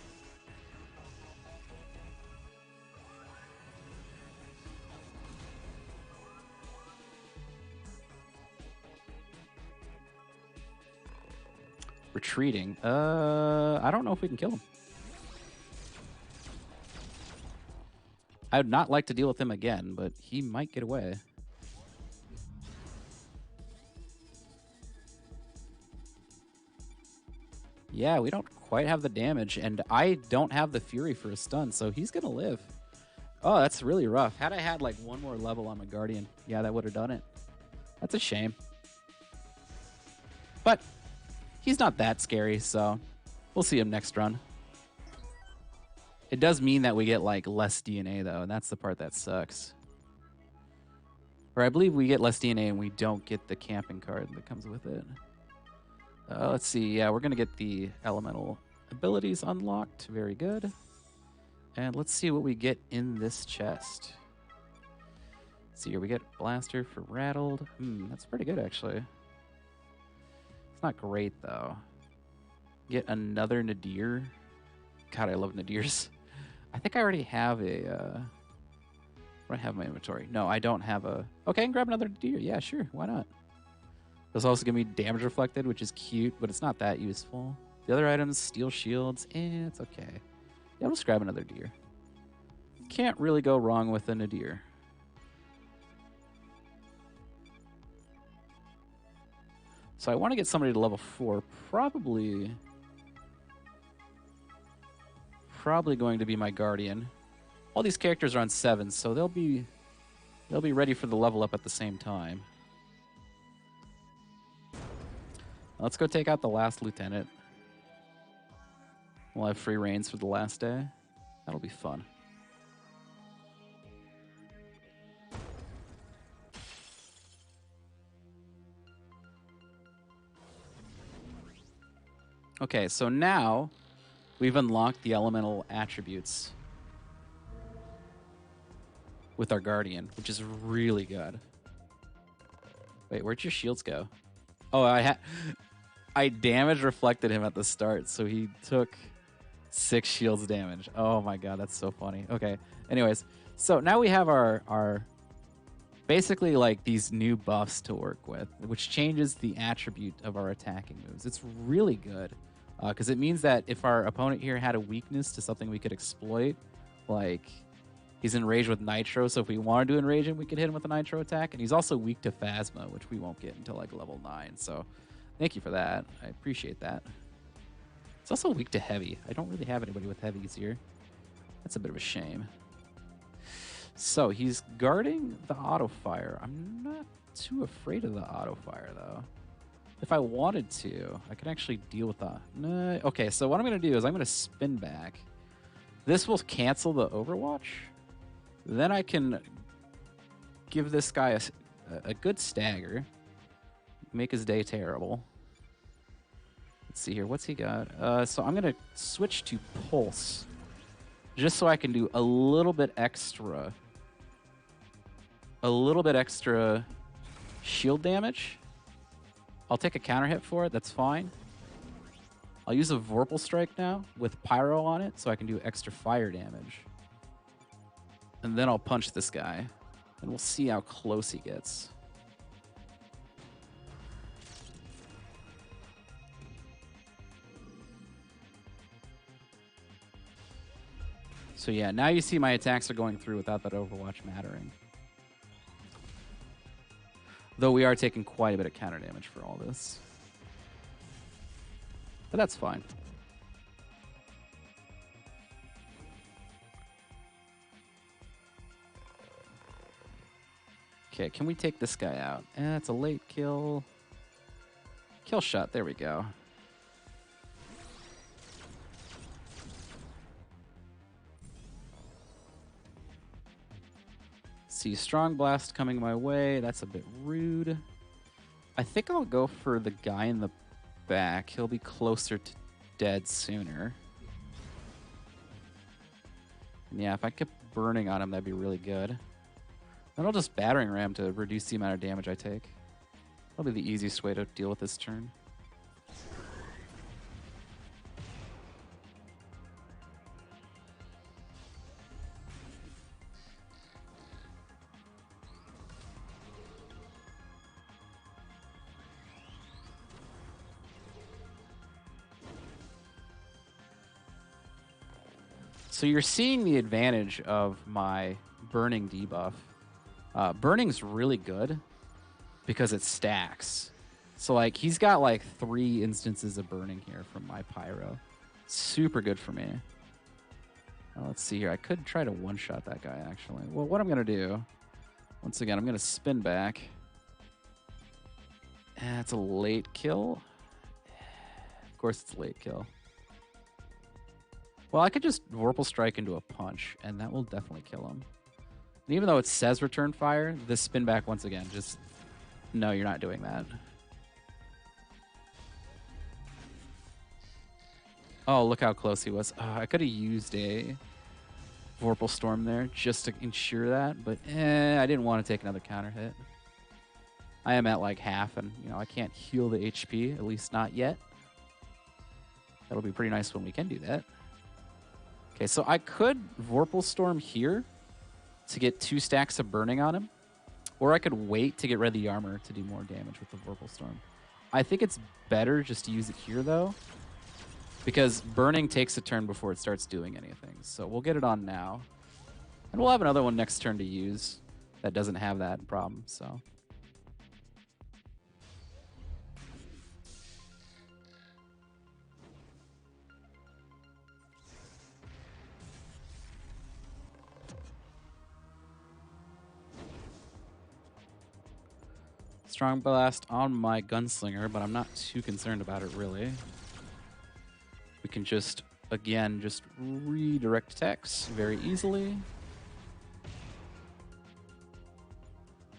Speaker 1: Retreating. I don't know if we can kill him. I would not like to deal with him again, but he might get away. Yeah, we don't quite have the damage, and I don't have the Fury for a stun, so he's going to live. Oh, that's really rough. Had I had like one more level on my Guardian, yeah, that would have done it. That's a shame. But he's not that scary, so we'll see him next run. It does mean that we get like less DNA though, and that's the part that sucks. Or I believe we get less DNA and we don't get the camping card that comes with it. Let's see. Yeah, we're going to get the elemental abilities unlocked. Very good. And let's see what we get in this chest. Let's see here. We get blaster for rattled. That's pretty good actually. It's not great though. Get another Nadir. God, I love Nadirs. I think I already have a... what do I have in my inventory? No, I don't have a... Okay, I can grab another Nadir. Yeah, sure. Why not? This also give me damage reflected, which is cute, but it's not that useful. The other items, steel shields, it's okay. Yeah, I'll just grab another deer. Can't really go wrong with a Nadir. So I want to get somebody to level 4. Probably going to be my Guardian. All these characters are on 7, so they'll be ready for the level up at the same time. Let's go take out the last lieutenant. We'll have free reigns for the last day. That'll be fun. Okay, so now We've unlocked the elemental attributes with our Guardian, which is really good. Wait, where'd your shields go? Oh, I damage reflected him at the start, so he took 6 shields damage. Oh my god, that's so funny. Okay, anyways, so now we have our basically like these new buffs to work with, which changes the attribute of our attacking moves. It's really good because it means that if our opponent here had a weakness to something we could exploit, like he's enraged with Nitro, so if we wanted to enrage him, we could hit him with a Nitro attack, and he's also weak to Phasma, which we won't get until like level 9, so thank you for that. I appreciate that. It's also weak to Heavy. I don't really have anybody with Heavies here. That's a bit of a shame. So he's guarding the auto fire. I'm not too afraid of the auto fire though. If I wanted to, I could actually deal with that. No. Okay, so what I'm going to do is I'm going to spin back. This will cancel the Overwatch. Then I can give this guy a good stagger. Make his day terrible. Let's see here. What's he got? So I'm going to switch to Pulse. Just so I can do a little bit extra shield damage. I'll take a counter hit for it. That's fine. I'll use a Vorpal Strike now with Pyro on it so I can do extra fire damage. And then I'll punch this guy. And we'll see how close he gets. So yeah, now you see my attacks are going through without that Overwatch mattering. Though we are taking quite a bit of counter damage for all this. But that's fine. Okay, can we take this guy out? It's a late kill. Kill shot, there we go. See, Strong Blast coming my way. That's a bit rude. I think I'll go for the guy in the back. He'll be closer to dead sooner. And yeah, if I kept burning on him, that'd be really good. Then I'll just Battering Ram to reduce the amount of damage I take. That'll be the easiest way to deal with this turn. So you're seeing the advantage of my burning debuff. Burning's really good because it stacks. So like he's got like 3 instances of burning here from my Pyro. Super good for me. Let's see here. I could try to one-shot that guy actually. Well, what I'm going to do, once again, I'm going to spin back. It's a late kill. Of course it's a late kill. Well, I could just Vorpal Strike into a punch, and that will definitely kill him. And even though it says return fire, this spin back once again, just... No, you're not doing that. Oh, look how close he was. Oh, I could have used a Vorpal Storm there just to ensure that, but I didn't want to take another counter hit. I am at like half, and you know I can't heal the HP, at least not yet. That'll be pretty nice when we can do that. Okay, so I could Vorpal Storm here to get 2 stacks of burning on him, or I could wait to get rid of the armor to do more damage with the Vorpal Storm. I think it's better just to use it here, though, because burning takes a turn before it starts doing anything. So we'll get it on now, and we'll have another one next turn to use that doesn't have that problem, so... Strong Blast on my Gunslinger, but I'm not too concerned about it, really. We can just, again, just redirect attacks very easily.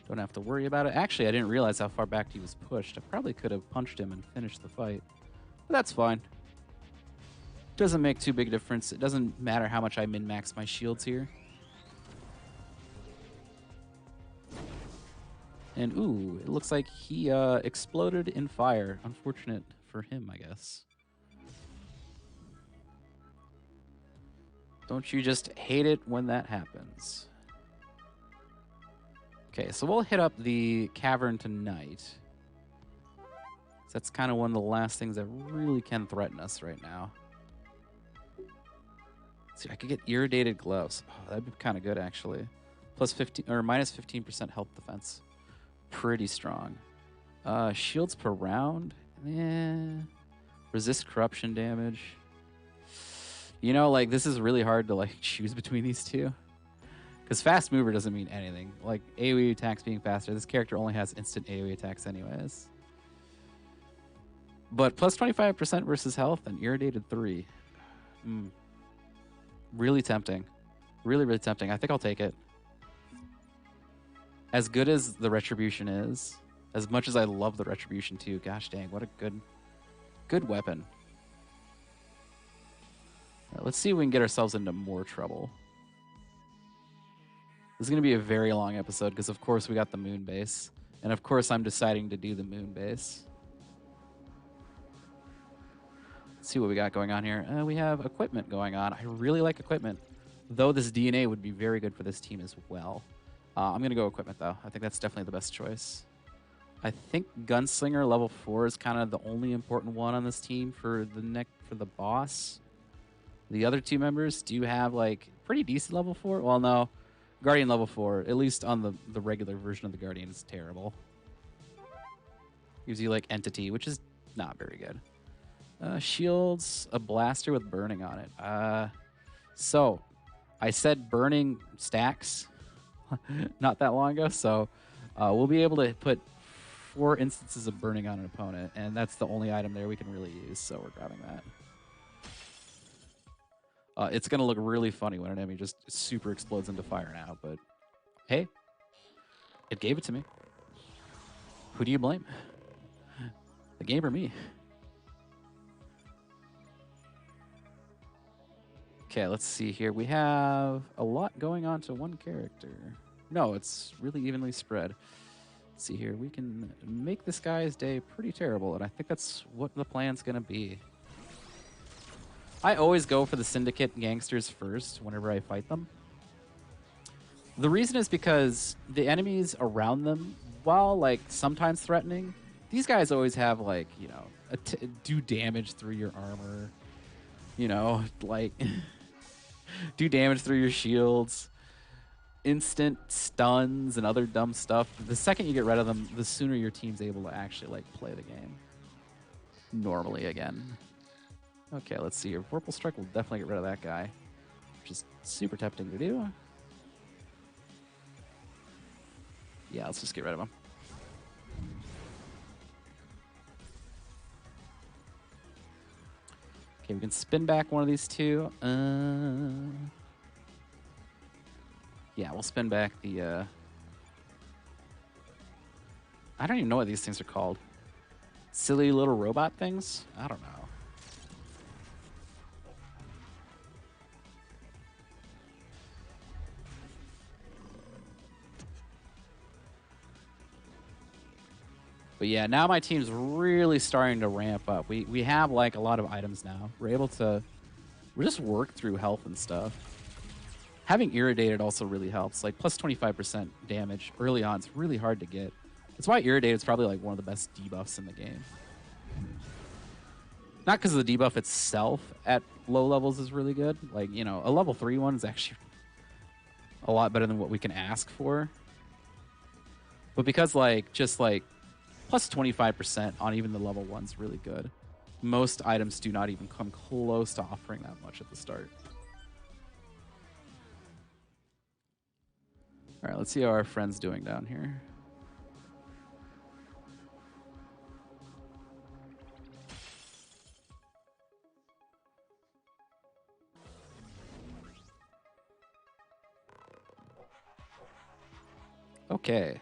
Speaker 1: Don't have to worry about it. Actually, I didn't realize how far back he was pushed. I probably could have punched him and finished the fight. But that's fine. Doesn't make too big a difference. It doesn't matter how much I min-max my shields here. And ooh, it looks like he exploded in fire. Unfortunate for him, I guess. Don't you just hate it when that happens? Okay, so we'll hit up the cavern tonight. That's kind of one of the last things that really can threaten us right now. Let's see, I could get irradiated gloves. Oh, that'd be kind of good, actually. Plus 15 or minus 15% health defense. Pretty strong. Shields per round. Yeah. Resist corruption damage. You know, like, this is really hard to, like, choose between these two. Because fast mover doesn't mean anything. Like, AoE attacks being faster. This character only has instant AoE attacks anyways. But plus 25% versus health and irradiated 3. Really tempting. Really, really tempting. I think I'll take it. As good as the Retribution is, as much as I love the Retribution too, gosh dang, what a good weapon. Right, let's see if we can get ourselves into more trouble. This is going to be a very long episode because, of course, we got the moon base. And, of course, I'm deciding to do the moon base. Let's see what we got going on here. We have equipment going on. I really like equipment, though this DNA would be very good for this team as well. I'm going to go equipment, though. I think that's definitely the best choice. I think Gunslinger level 4 is kind of the only important one on this team for the boss. The other two members do have, like, pretty decent level 4. Well, no. Guardian level 4, at least on the regular version of the Guardian, is terrible. Gives you, like, Entity, which is not very good. Shields, a blaster with burning on it. So, I said burning stacks not that long ago, so we'll be able to put 4 instances of burning on an opponent, and that's the only item there we can really use, so we're grabbing that. It's going to look really funny when an enemy just super explodes into fire now, but hey, it gave it to me. Who do you blame? The game or me? Okay, let's see here. We have a lot going on to one character. No, it's really evenly spread. Let's see here. We can make this guy's day pretty terrible, and I think that's what the plan's going to be. I always go for the Syndicate gangsters first whenever I fight them. The reason is because the enemies around them, while, like, sometimes threatening, these guys always have, like, you know, do damage through your armor. You know, like, do damage through your shields. Instant stuns and other dumb stuff. The second you get rid of them, the sooner your team's able to actually, like, play the game normally again. Okay, let's see here. Purple Strike will definitely get rid of that guy, which is super tempting to do. Yeah, let's just get rid of him. Okay, we can spin back one of these two. Yeah, we'll spin back the... I don't even know what these things are called. Silly little robot things? I don't know. But yeah, now my team's really starting to ramp up. We have, like, a lot of items now. We're able to just work through health and stuff. Having Irradiated also really helps. Like, plus 25% damage early on. It's really hard to get. That's why Irradiated is probably, like, one of the best debuffs in the game. Not because of the debuff itself at low levels is really good. Like, you know, a level 3 one is actually a lot better than what we can ask for. But because, like, just, like, plus 25% on even the level 1's really good. Most items do not even come close to offering that much at the start. All right, let's see how our friend's doing down here. Okay.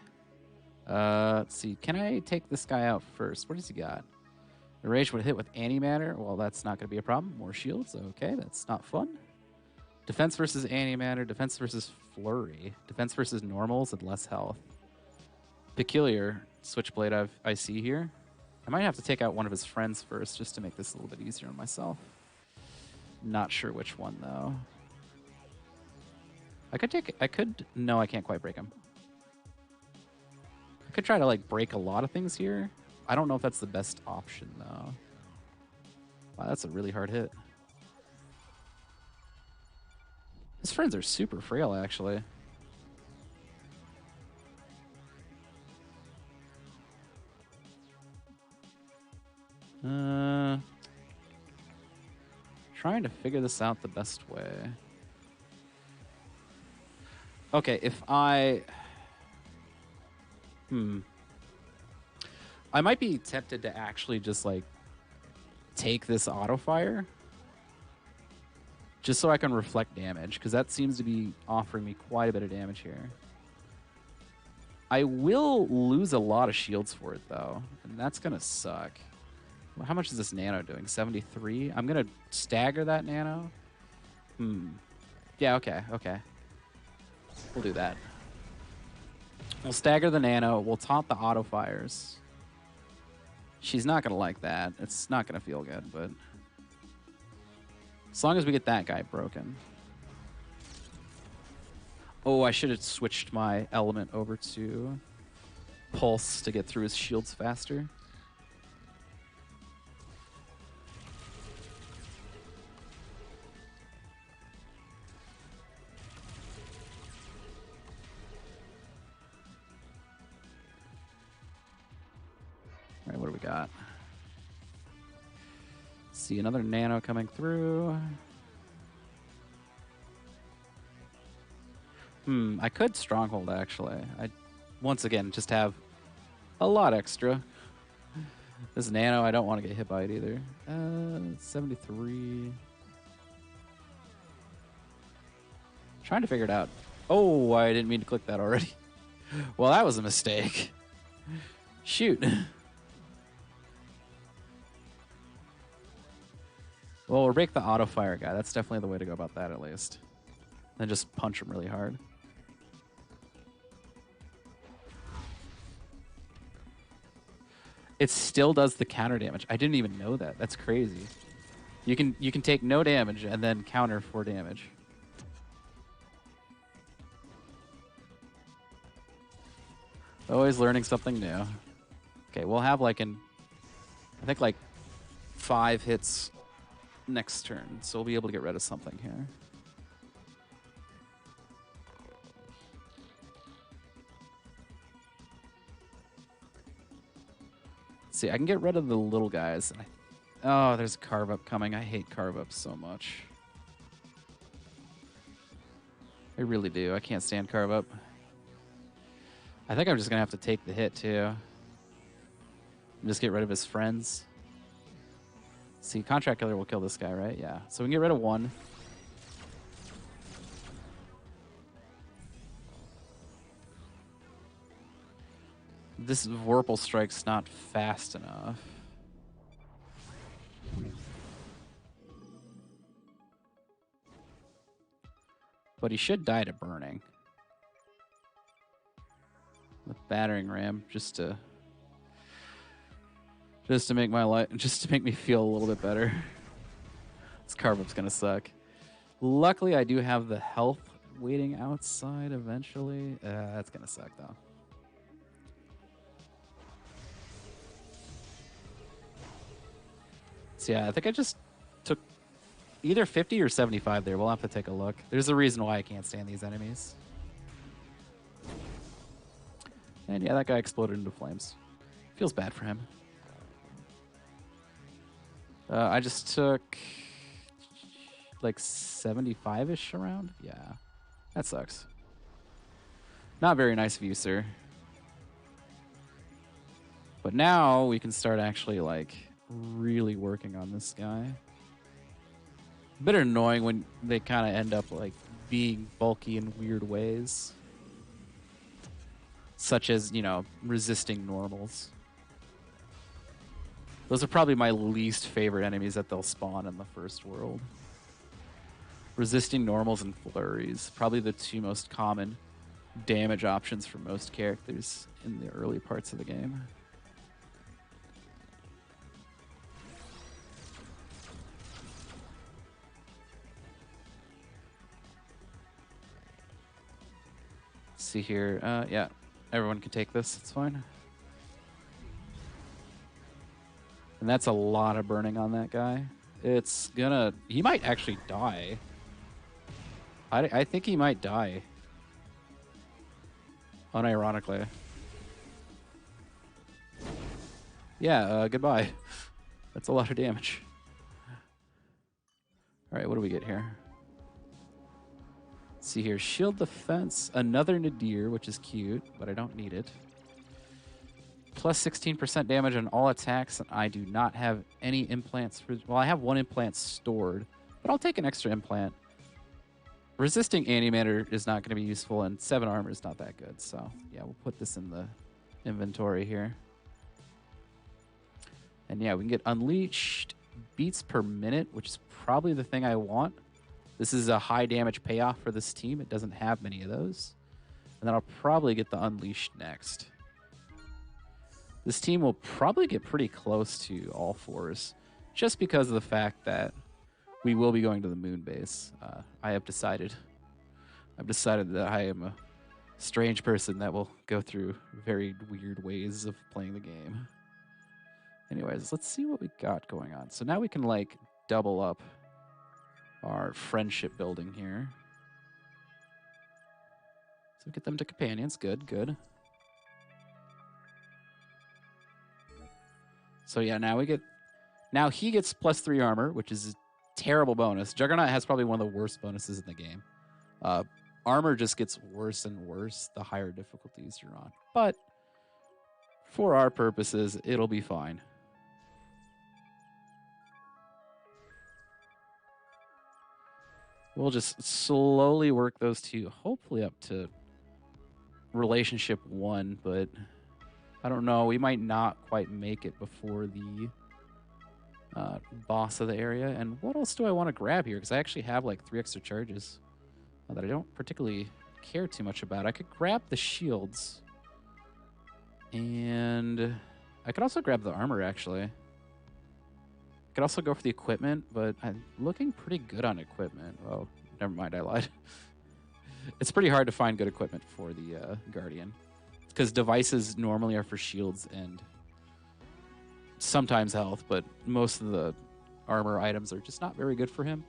Speaker 1: Let's see. Can I take this guy out first? What does he got? The rage would hit with antimatter. Well, that's not going to be a problem. More shields. Okay, that's not fun. Defense versus antimatter. Defense versus flurry. Defense versus normals and less health. Peculiar switchblade I see here. I might have to take out one of his friends first just to make this a little bit easier on myself. Not sure which one, though. No, I can't quite break him. I could try to, like, break a lot of things here. I don't know if that's the best option, though. Wow, that's a really hard hit. His friends are super frail, actually. Trying to figure this out the best way. Okay, if I might be tempted to actually just, like, take this auto fire just so I can reflect damage, because that seems to be offering me quite a bit of damage here. I will lose a lot of shields for it, though, and that's going to suck. How much is this nano doing? 73? I'm going to stagger that nano. Yeah, okay. We'll do that. We'll stagger the nano. We'll taunt the auto fires. She's not going to like that. It's not going to feel good, but as long as we get that guy broken. Oh, I should have switched my element over to Pulse to get through his shields faster. All right, what do we got? See another nano coming through. I could stronghold, actually. I once again just have a lot extra. This nano, I don't want to get hit by it either. 73. Trying to figure it out. Oh, I didn't mean to click that already. Well, that was a mistake. Shoot. Well, we'll break the auto fire guy. That's definitely the way to go about that, at least. Then just punch him really hard. It still does the counter damage. I didn't even know that. That's crazy. You can take no damage and then counter for damage. Always learning something new. Okay, we'll have I think 5 hits next turn, so we'll be able to get rid of something here. Let's see, I can get rid of the little guys. Oh, there's a carve up coming. I hate carve ups so much. I really do. I can't stand carve up. I think I'm just gonna have to take the hit too. And just get rid of his friends. See, Contract Killer will kill this guy, right? Yeah. So we can get rid of one. This Vorpal Strike's not fast enough. But he should die to burning. With battering ram, just to make my life, just to make me feel a little bit better. This carve up's gonna suck. Luckily, I do have the health waiting outside eventually. That's gonna suck though. So yeah, I think I just took either 50 or 75 there. We'll have to take a look. There's a reason why I can't stand these enemies. And yeah, that guy exploded into flames. Feels bad for him. I just took 75-ish around. Yeah, that sucks. Not very nice of you, sir. But now we can start actually really working on this guy. A bit annoying when they kind of end up being bulky in weird ways. Such as, resisting normals. Those are probably my least favorite enemies that they'll spawn in the first world. Resisting normals and flurries, probably the two most common damage options for most characters in the early parts of the game. Let's see here. Yeah, everyone can take this. It's fine. And that's a lot of burning on that guy. It's gonna... He might actually die. I think he might die. Unironically. Yeah, goodbye. That's a lot of damage. Alright, what do we get here? Let's see here. Shield defense. Another Nadir, which is cute, but I don't need it. Plus 16% damage on all attacks, and I do not have any implants. Well, I have one implant stored, but I'll take an extra implant. Resisting antimatter is not going to be useful, and 7 armor is not that good. So, yeah, we'll put this in the inventory here. And yeah, we can get Unleashed beats per minute, which is probably the thing I want. This is a high damage payoff for this team. It doesn't have many of those. And then I'll probably get the Unleashed next. This team will probably get pretty close to all 4s, just because of the fact that we will be going to the moon base. I've decided that I am a strange person that will go through very weird ways of playing the game. Anyways, let's see what we got going on. So now we can like double up our friendship building here. So get them to companions. Good, good. So yeah, now he gets plus 3 armor, which is a terrible bonus. Juggernaut has probably one of the worst bonuses in the game. Armor just gets worse and worse the higher difficulties you're on. But for our purposes, it'll be fine. We'll just slowly work those two, hopefully up to relationship 1, but I don't know. We might not quite make it before the boss of the area. And what else do I want to grab here? Because I actually have like 3 extra charges that I don't particularly care too much about. I could grab the shields. And I could also grab the armor, actually. I could also go for the equipment, but I'm looking pretty good on equipment. Oh, never mind. I lied. It's pretty hard to find good equipment for the Guardian, because devices normally are for shields and sometimes health, but most of the armor items are just not very good for him.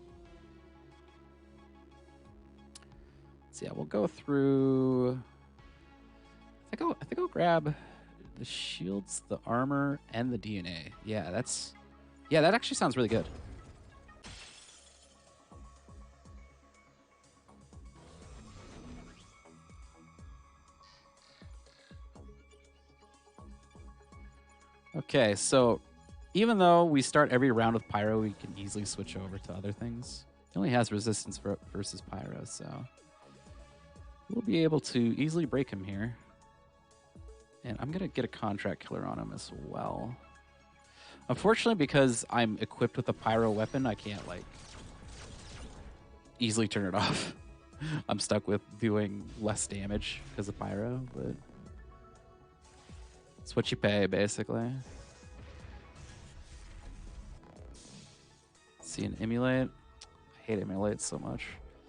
Speaker 1: So yeah, we'll go through. I think I'll grab the shields, the armor, and the DNA. Yeah, that actually sounds really good. Okay, so even though we start every round with Pyro, we can easily switch over to other things. He only has resistance versus Pyro, so we'll be able to easily break him here. And I'm going to get a contract killer on him as well. Unfortunately, because I'm equipped with a Pyro weapon, I can't, like, easily turn it off. I'm stuck with doing less damage because of Pyro, but it's what you pay, basically. See an emulate. I hate emulate so much.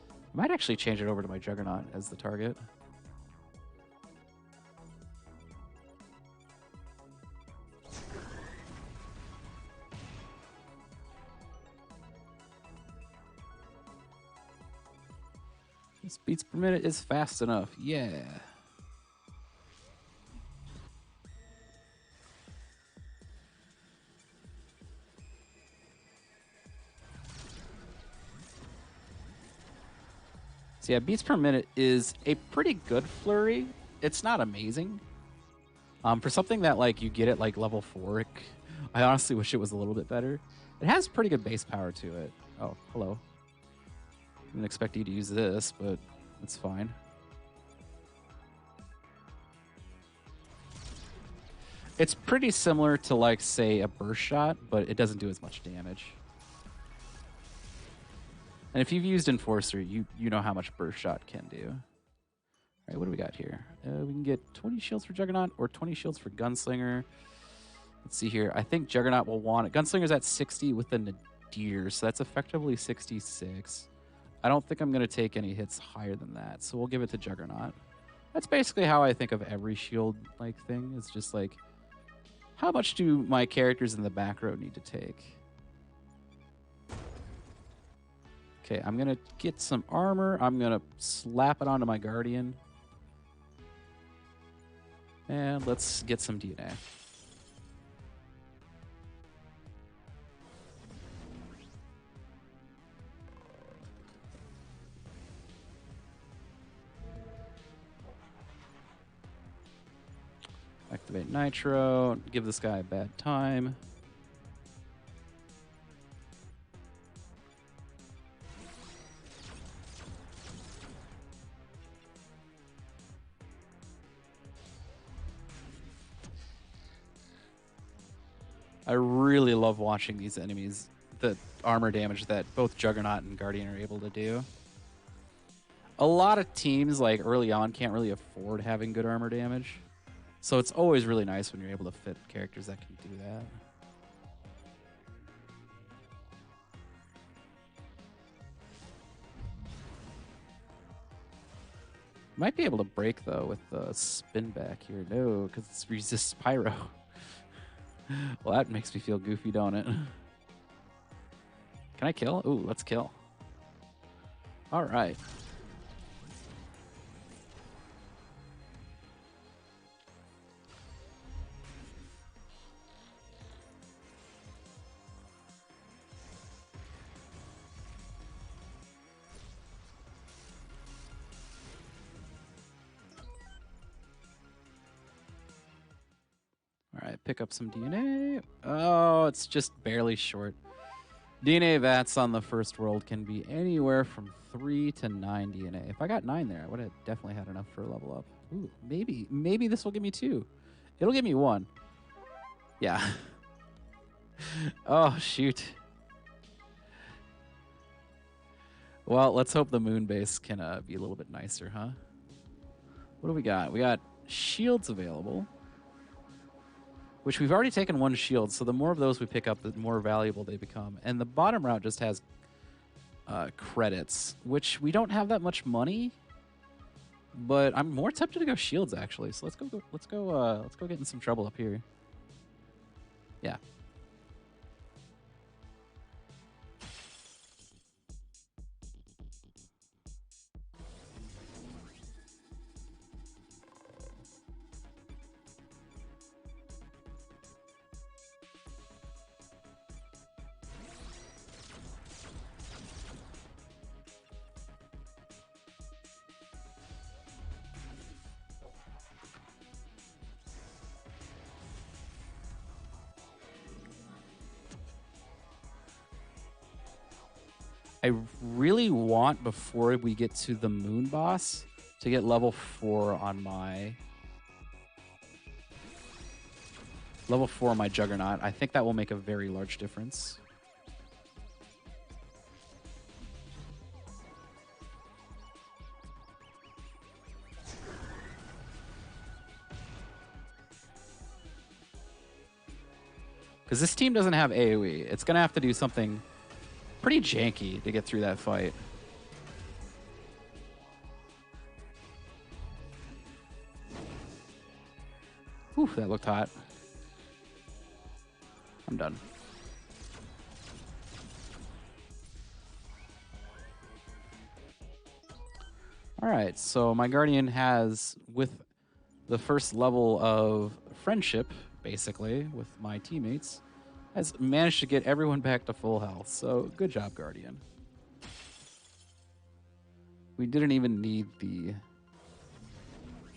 Speaker 1: I might actually change it over to my Juggernaut as the target. This beats per minute is fast enough. Yeah. So yeah, beats per minute is a pretty good flurry. It's not amazing. For something that like you get at like level 4, I honestly wish it was a little bit better. It has pretty good base power to it. Oh, hello. Didn't expect you to use this, but it's fine. It's pretty similar to, like, say, a burst shot, but it doesn't do as much damage. And if you've used Enforcer, you know how much burst shot can do. All right, what do we got here? We can get 20 shields for Juggernaut or 20 shields for Gunslinger. Let's see here. I think Juggernaut will want it. Gunslinger's at 60 with the Nadir, so that's effectively 66. I don't think I'm going to take any hits higher than that, so we'll give it to Juggernaut. That's basically how I think of every shield-like thing. It's just like, how much do my characters in the back row need to take? Okay, I'm going to get some armor. I'm going to slap it onto my Guardian. And let's get some DNA. Activate Nitro. Give this guy a bad time. I really love watching these enemies, the armor damage that both Juggernaut and Guardian are able to do. A lot of teams, like early on, can't really afford having good armor damage. So it's always really nice when you're able to fit characters that can do that. Might be able to break, though, with the spin back here. No, because it resists Pyro. Well, that makes me feel goofy, don't it? Can I kill? Ooh, let's kill. All right. All right, pick up some DNA. Oh, it's just barely short. DNA VATs on the first world can be anywhere from 3 to 9 DNA. If I got 9 there, I would have definitely had enough for a level up. Ooh, maybe this will give me 2. It'll give me 1. Yeah. Oh, shoot. Well, let's hope the moon base can be a little bit nicer, huh? What do we got? We got shields available, which we've already taken 1 shield, so the more of those we pick up, the more valuable they become. And the bottom route just has credits, which we don't have that much money, but I'm more tempted to go shields, actually. So let's go get in some trouble up here. Yeah. I really want, before we get to the moon boss, to get level 4 on my Juggernaut. I think that will make a very large difference. Because this team doesn't have AoE. It's going to have to do something pretty janky to get through that fight. Whew, that looked hot. I'm done. All right, so my Guardian has, with the first level of friendship, basically, with my teammates, has managed to get everyone back to full health. So good job, Guardian. We didn't even need the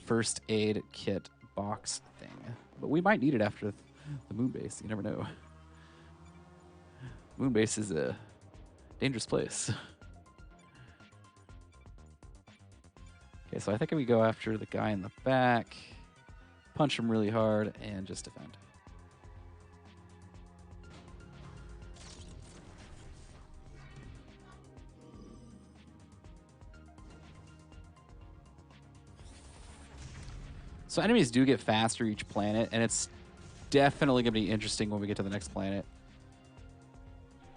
Speaker 1: first aid kit box thing, but we might need it after the moon base. You never know. Moon base is a dangerous place. Okay, so I think we go after the guy in the back. punch him really hard, and just defend. So enemies do get faster each planet, and it's definitely going to be interesting when we get to the next planet.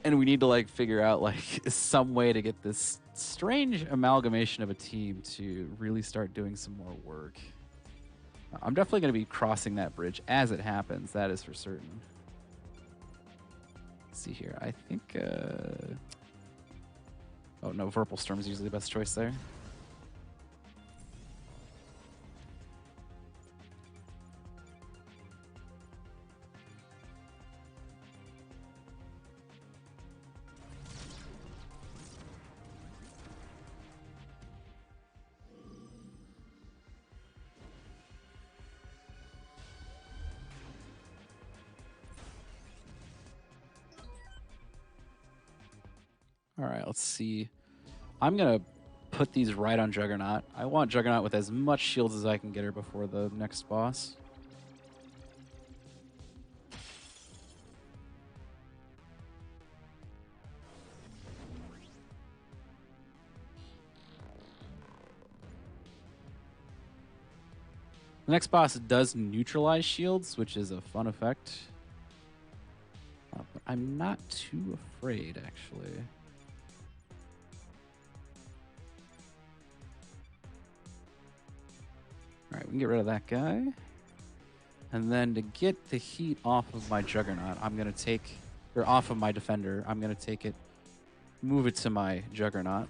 Speaker 1: And we need to like figure out like some way to get this strange amalgamation of a team to really start doing some more work. I'm definitely going to be crossing that bridge as it happens. That is for certain. Let's see here. I think... Oh, no. Vorpal Storm is usually the best choice there. All right, let's see. I'm going to put these right on Juggernaut. I want Juggernaut with as much shields as I can get her before the next boss. The next boss does neutralize shields, which is a fun effect. But I'm not too afraid, actually. All right, we can get rid of that guy. And then to get the heat off of my Juggernaut, I'm going to take... Or off of my Defender, I'm going to take it... Move it to my Juggernaut.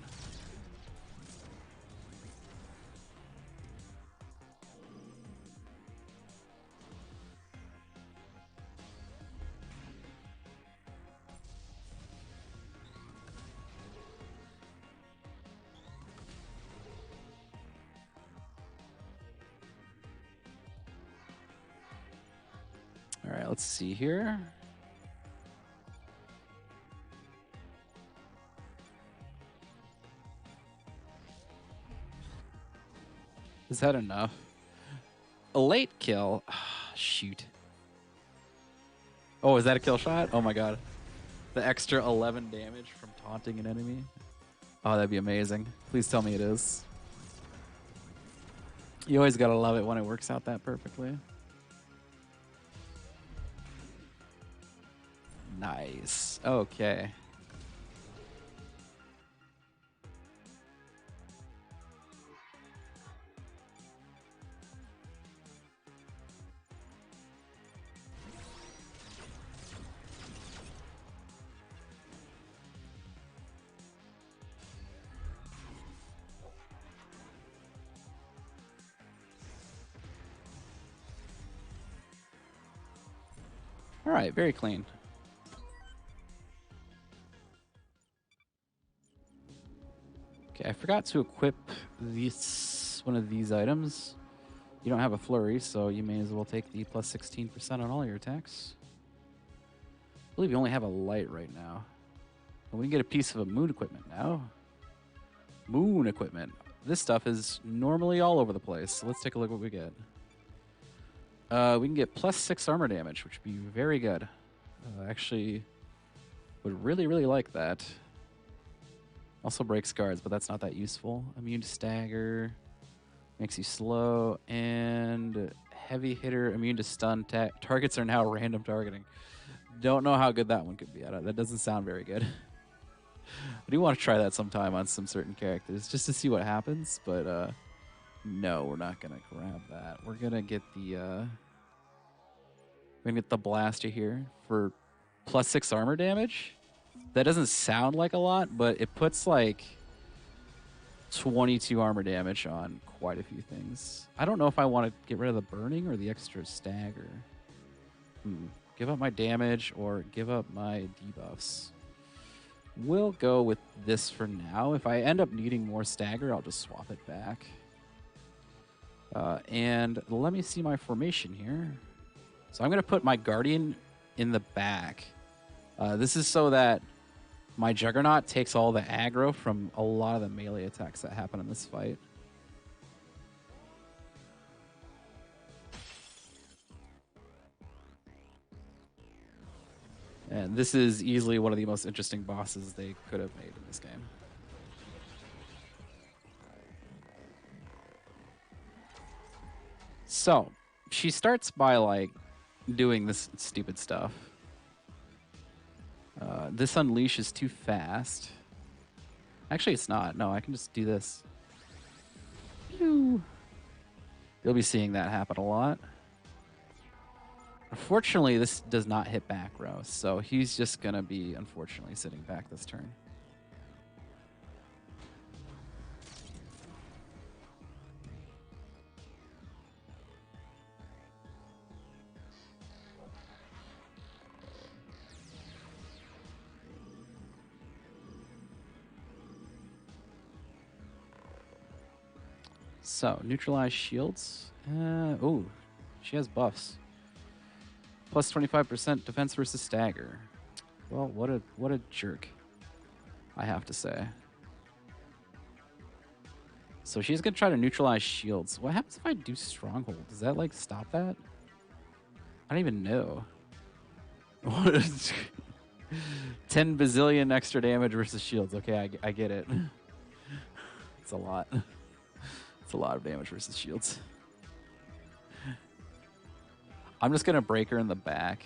Speaker 1: All right, let's see here. Is that enough? A late kill? Shoot. Oh, is that a kill shot? Oh my god. The extra 11 damage from taunting an enemy? Oh, that'd be amazing. Please tell me it is. You always gotta love it when it works out that perfectly. Nice. Okay. All right, very clean. Okay, I forgot to equip one of these items. You don't have a flurry, so you may as well take the plus 16% on all your attacks. I believe you only have a light right now. And we can get a piece of a moon equipment now. Moon equipment. This stuff is normally all over the place, so let's take a look what we get. We can get plus 6 armor damage, which would be very good. Actually, would really, really like that. Also breaks guards, but that's not that useful. Immune to stagger, makes you slow, and heavy hitter, immune to stun. Targets are now random targeting. Don't know how good that one could be. That doesn't sound very good. I do want to try that sometime on some certain characters, just to see what happens, but no, we're not gonna grab that. We're gonna get the blaster here for plus 6 armor damage. That doesn't sound like a lot, but it puts like 22 armor damage on quite a few things. I don't know if I want to get rid of the burning or the extra stagger. Give up my damage or give up my debuffs. We'll go with this for now. If I end up needing more stagger, I'll just swap it back. And let me see my formation here. So I'm going to put my Guardian in the back. This is so that my Juggernaut takes all the aggro from a lot of the melee attacks that happen in this fight. And this is easily one of the most interesting bosses they could have made in this game. So, she starts by, like, doing this stupid stuff. This unleash is too fast. Actually, it's not. No, I can just do this. Pew. You'll be seeing that happen a lot. Unfortunately, this does not hit back row, so he's just going to be, unfortunately, sitting back this turn. So, neutralize shields. Oh, she has buffs. Plus 25% defense versus stagger. Well, what a jerk, I have to say. So she's gonna try to neutralize shields. What happens if I do stronghold? Does that like stop that? I don't even know. 10 bazillion extra damage versus shields. Okay, I get it. It's a lot. It's a lot of damage versus shields. I'm just going to break her in the back.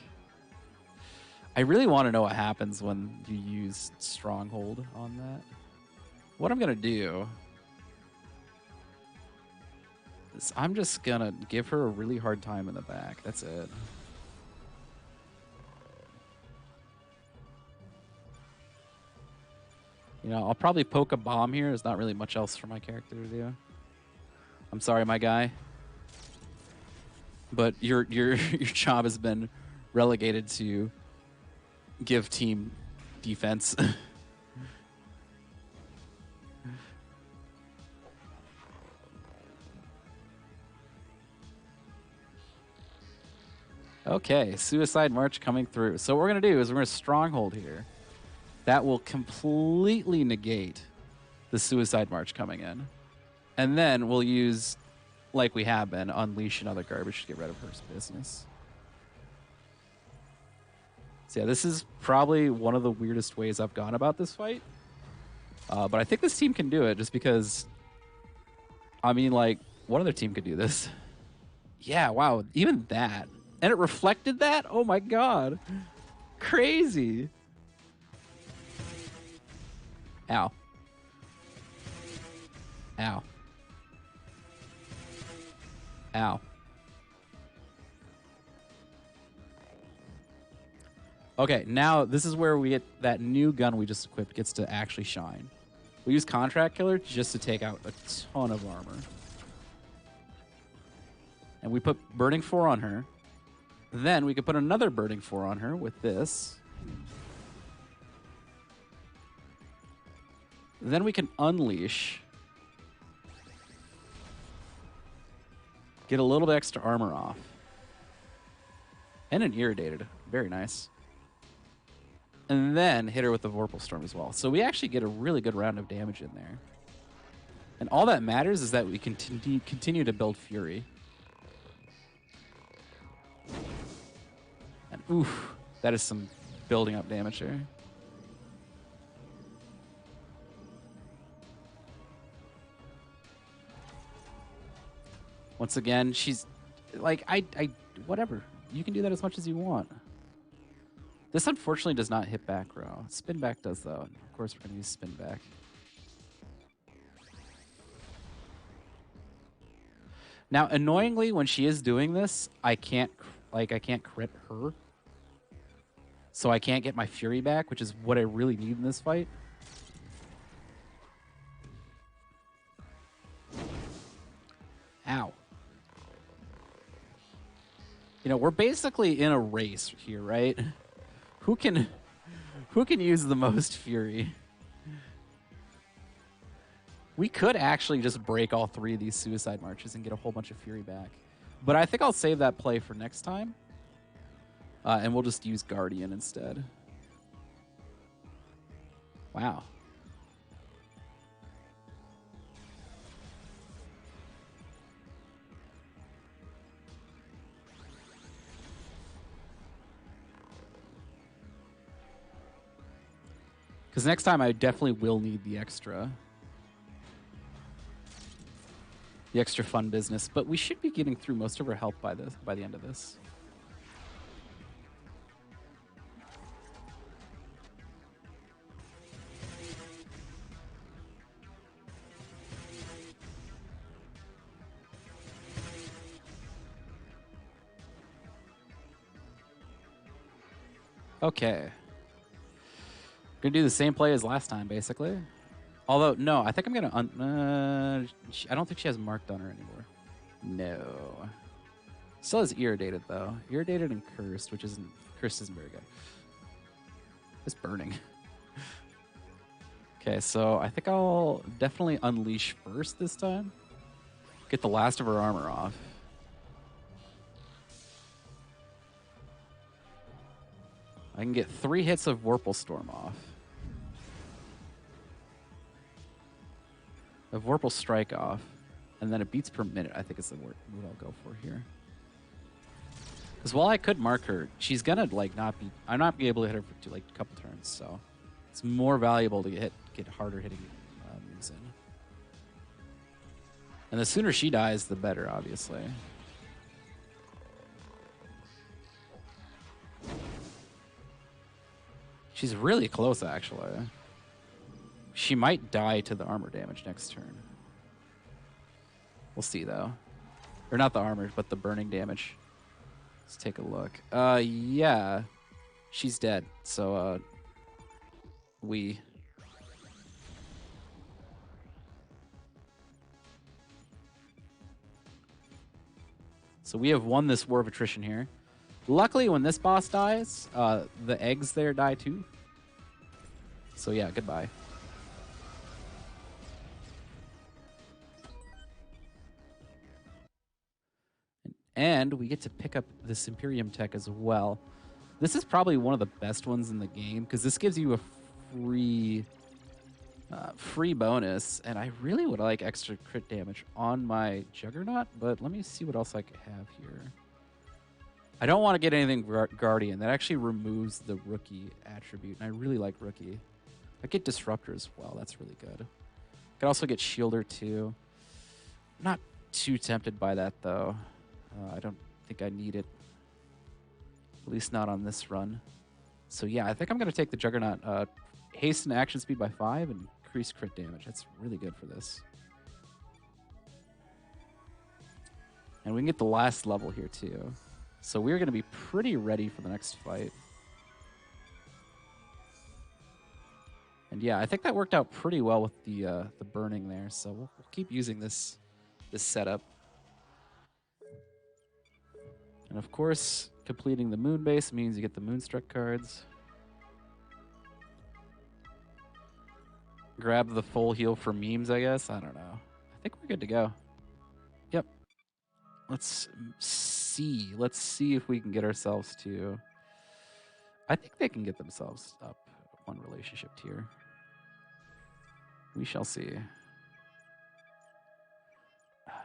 Speaker 1: I really want to know what happens when you use Stronghold on that. What I'm going to do is I'm just going to give her a really hard time in the back. That's it. You know, I'll probably poke a bomb here. There's not really much else for my character to do. I'm sorry, my guy. But your job has been relegated to give team defense. Okay, Suicide March coming through. So what we're going to do is we're going to Stronghold here. That will completely negate the Suicide March coming in. And then we'll use, like we have been, Unleash another garbage to get rid of her business. So yeah, this is probably one of the weirdest ways I've gone about this fight. But I think this team can do it just because, I mean, like, what other team could do this? Yeah, wow, even that. And it reflected that? Oh my god. Crazy. Ow. Ow. Ow. Okay, now this is where we get that new gun we just equipped gets to actually shine. We use Contract Killer just to take out a ton of armor. And we put Burning 4 on her. Then we could put another Burning 4 on her with this. Then we can Unleash. Get a little bit extra armor off. And an Irradiated. Very nice. And then hit her with the Vorpal Storm as well. So we actually get a really good round of damage in there. And all that matters is that we continue to build Fury. And oof, that is some building up damage there. Once again, she's like, whatever. You can do that as much as you want. This unfortunately does not hit back row. Spin back does though. Of course, we're going to use spin back. Now, annoyingly, when she is doing this, I can't crit her. So I can't get my Fury back, which is what I really need in this fight. Ow. You know, we're basically in a race here, right? Who can use the most Fury? We could actually just break all three of these Suicide Marches and get a whole bunch of Fury back. But I think I'll save that play for next time. And we'll just use Guardian instead. Wow. Because next time I definitely will need the extra fun business. But we should be getting through most of our health by the end of this. Okay. Gonna do the same play as last time, basically. Although, no, I think I'm gonna... I don't think she has marked on her anymore. No. Still has irritated, though. Irritated and cursed, which isn't... Cursed isn't very good. It's burning. Okay, so I think I'll definitely unleash first this time. Get the last of her armor off. I can get 3 hits of Vorpal Storm off. A Vorpal Strike off. And then a beats per minute, I think is the move I'll go for here. Because while I could mark her, she's gonna like I'm not be able to hit her for like a couple turns, so it's more valuable to get harder hitting moves in. And the sooner she dies, the better, obviously. She's really close, actually. She might die to the armor damage next turn. We'll see, though. Or not the armor, but the burning damage. Let's take a look. Yeah. She's dead, so, So we have won this War of Attrition here. Luckily, when this boss dies, the eggs there die too. So yeah, goodbye. And we get to pick up this Imperium tech as well. This is probably one of the best ones in the game because this gives you a free bonus, and I really would like extra crit damage on my Juggernaut, but let me see what else I could have here. I don't want to get anything Guardian. That actually removes the Rookie attribute, and I really like Rookie. I get Disruptor as well. That's really good. I could also get Shielder too. I'm not too tempted by that, though. I don't think I need it. At least not on this run. So yeah, I think I'm going to take the Juggernaut. Hasten action speed by 5 and increase crit damage. That's really good for this. And we can get the last level here too. So we're going to be pretty ready for the next fight. And yeah, I think that worked out pretty well with the burning there. So we'll keep using this setup. And of course, completing the moon base means you get the Moonstruck cards. Grab the full heal for memes, I guess. I don't know. I think we're good to go. Yep. Let's see. Let's see if we can get ourselves to... I think they can get themselves up one relationship tier. We shall see.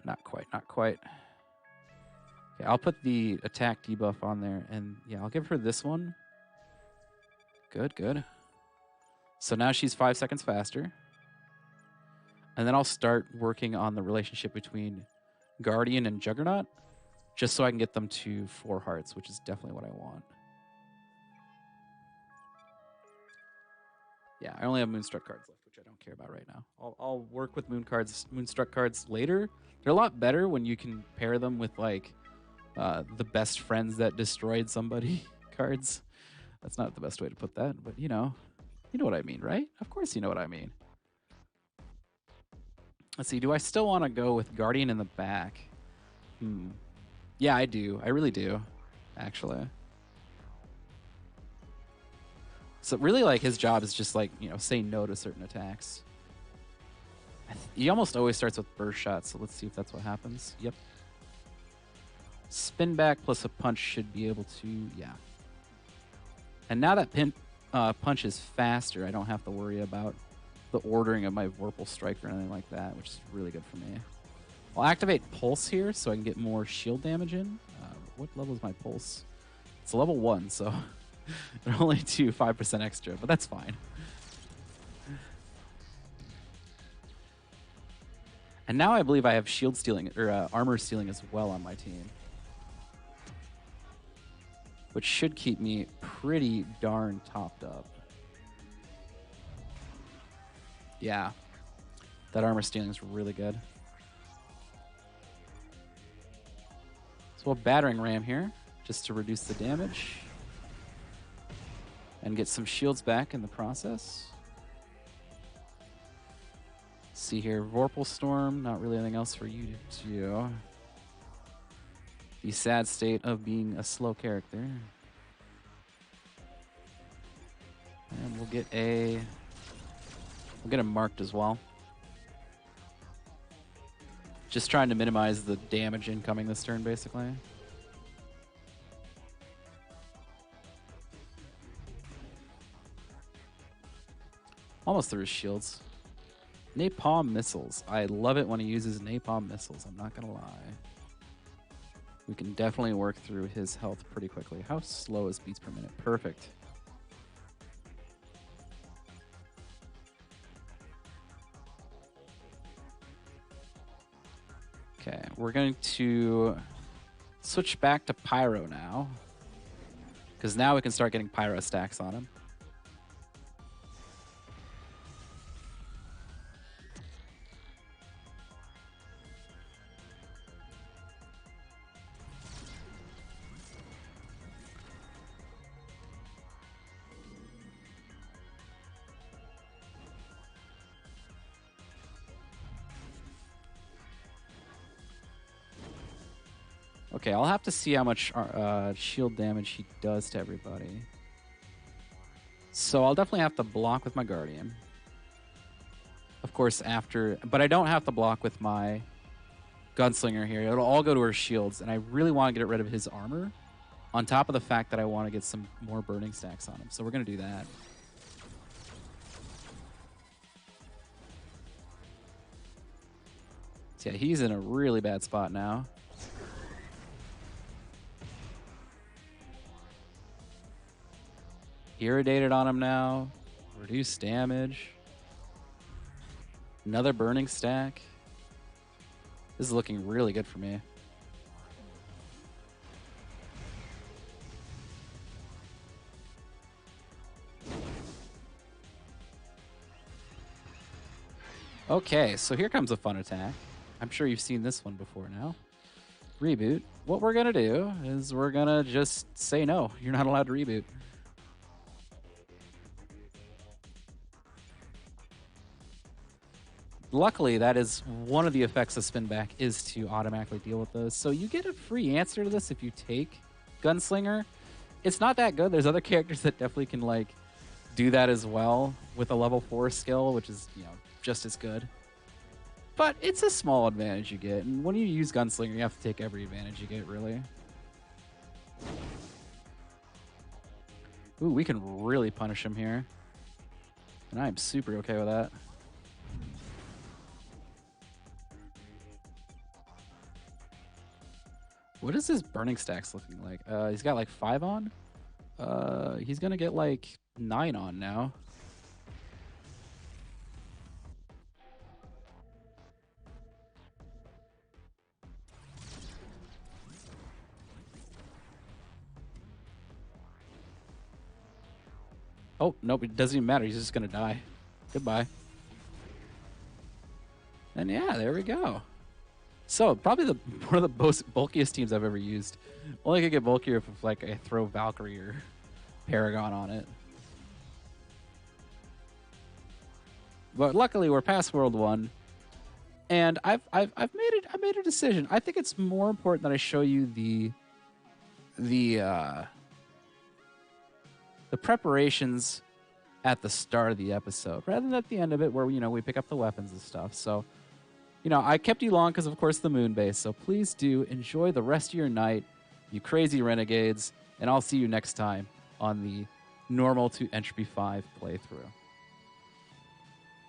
Speaker 1: Not quite, not quite. Okay, I'll put the attack debuff on there, and yeah, I'll give her this one. Good, good. So now she's 5 seconds faster. And then I'll start working on the relationship between Guardian and Juggernaut, just so I can get them to 4 hearts, which is definitely what I want. Yeah, I only have Moonstruck cards left, which I don't care about right now. I'll work with Moonstruck cards later. They're a lot better when you can pair them with, like, the best friends that destroyed somebody cards. That's not the best way to put that, but you know what I mean, right? Of course you know what I mean. Let's see, do I still want to go with Guardian in the back? Yeah, I do. I really do, actually. So really, like, his job is just, like, you know, say no to certain attacks. He almost always starts with burst shots, so let's see if that's what happens. Yep. Spin back plus a punch should be able to, yeah. And now that punch is faster, I don't have to worry about the ordering of my Vorpal Strike or anything like that, which is really good for me. I'll activate Pulse here so I can get more shield damage in. What level is my Pulse? It's a level 1, so they're only 5% extra, but that's fine. And now I believe I have shield stealing, or armor stealing as well on my team. Which should keep me pretty darn topped up. Yeah. That armor stealing is really good. So we'll battering ram here, just to reduce the damage. And get some shields back in the process. See here, Vorpal Storm, not really anything else for you to do. The sad state of being a slow character. And we'll get him marked as well. Just trying to minimize the damage incoming this turn, basically. Almost through his shields. Napalm missiles. I love it when he uses napalm missiles, I'm not gonna lie. We can definitely work through his health pretty quickly. How slow is beats per minute? Perfect. Okay, we're going to switch back to Pyro now. Because now we can start getting Pyro stacks on him. Okay, I'll have to see how much shield damage he does to everybody. So I'll definitely have to block with my Guardian. Of course, after... But I don't have to block with my Gunslinger here. It'll all go to her shields, and I really want to get rid of his armor, on top of the fact that I want to get some more burning stacks on him. So we're going to do that. So yeah, he's in a really bad spot now. Irradiated on him now. Reduce damage. Another burning stack. This is looking really good for me. Okay, so here comes a fun attack. I'm sure you've seen this one before now. Reboot. What we're gonna do is we're gonna just say no. You're not allowed to reboot. Luckily, that is one of the effects of spin back, is to automatically deal with those. So you get a free answer to this if you take Gunslinger. It's not that good. There's other characters that definitely can like do that as well with a level 4 skill, which is, you know, just as good. But it's a small advantage you get. And when you use Gunslinger, you have to take every advantage you get, really. Ooh, we can really punish him here. And I'm super okay with that. What is his burning stacks looking like? He's got like 5 on. He's gonna get like 9 on now. Oh, nope, it doesn't even matter. He's just gonna die. Goodbye. And yeah, there we go. So, probably one of the most bulkiest teams I've ever used. Only could get bulkier if like I throw Valkyrie or Paragon on it. But luckily we're past World 1. And I made a decision. I think it's more important that I show you the preparations at the start of the episode rather than at the end of it where, you know, we pick up the weapons and stuff. So, you know, I kept you long because, of course, the moon base. So please do enjoy the rest of your night, you crazy renegades, and I'll see you next time on the normal to Entropy 5 playthrough.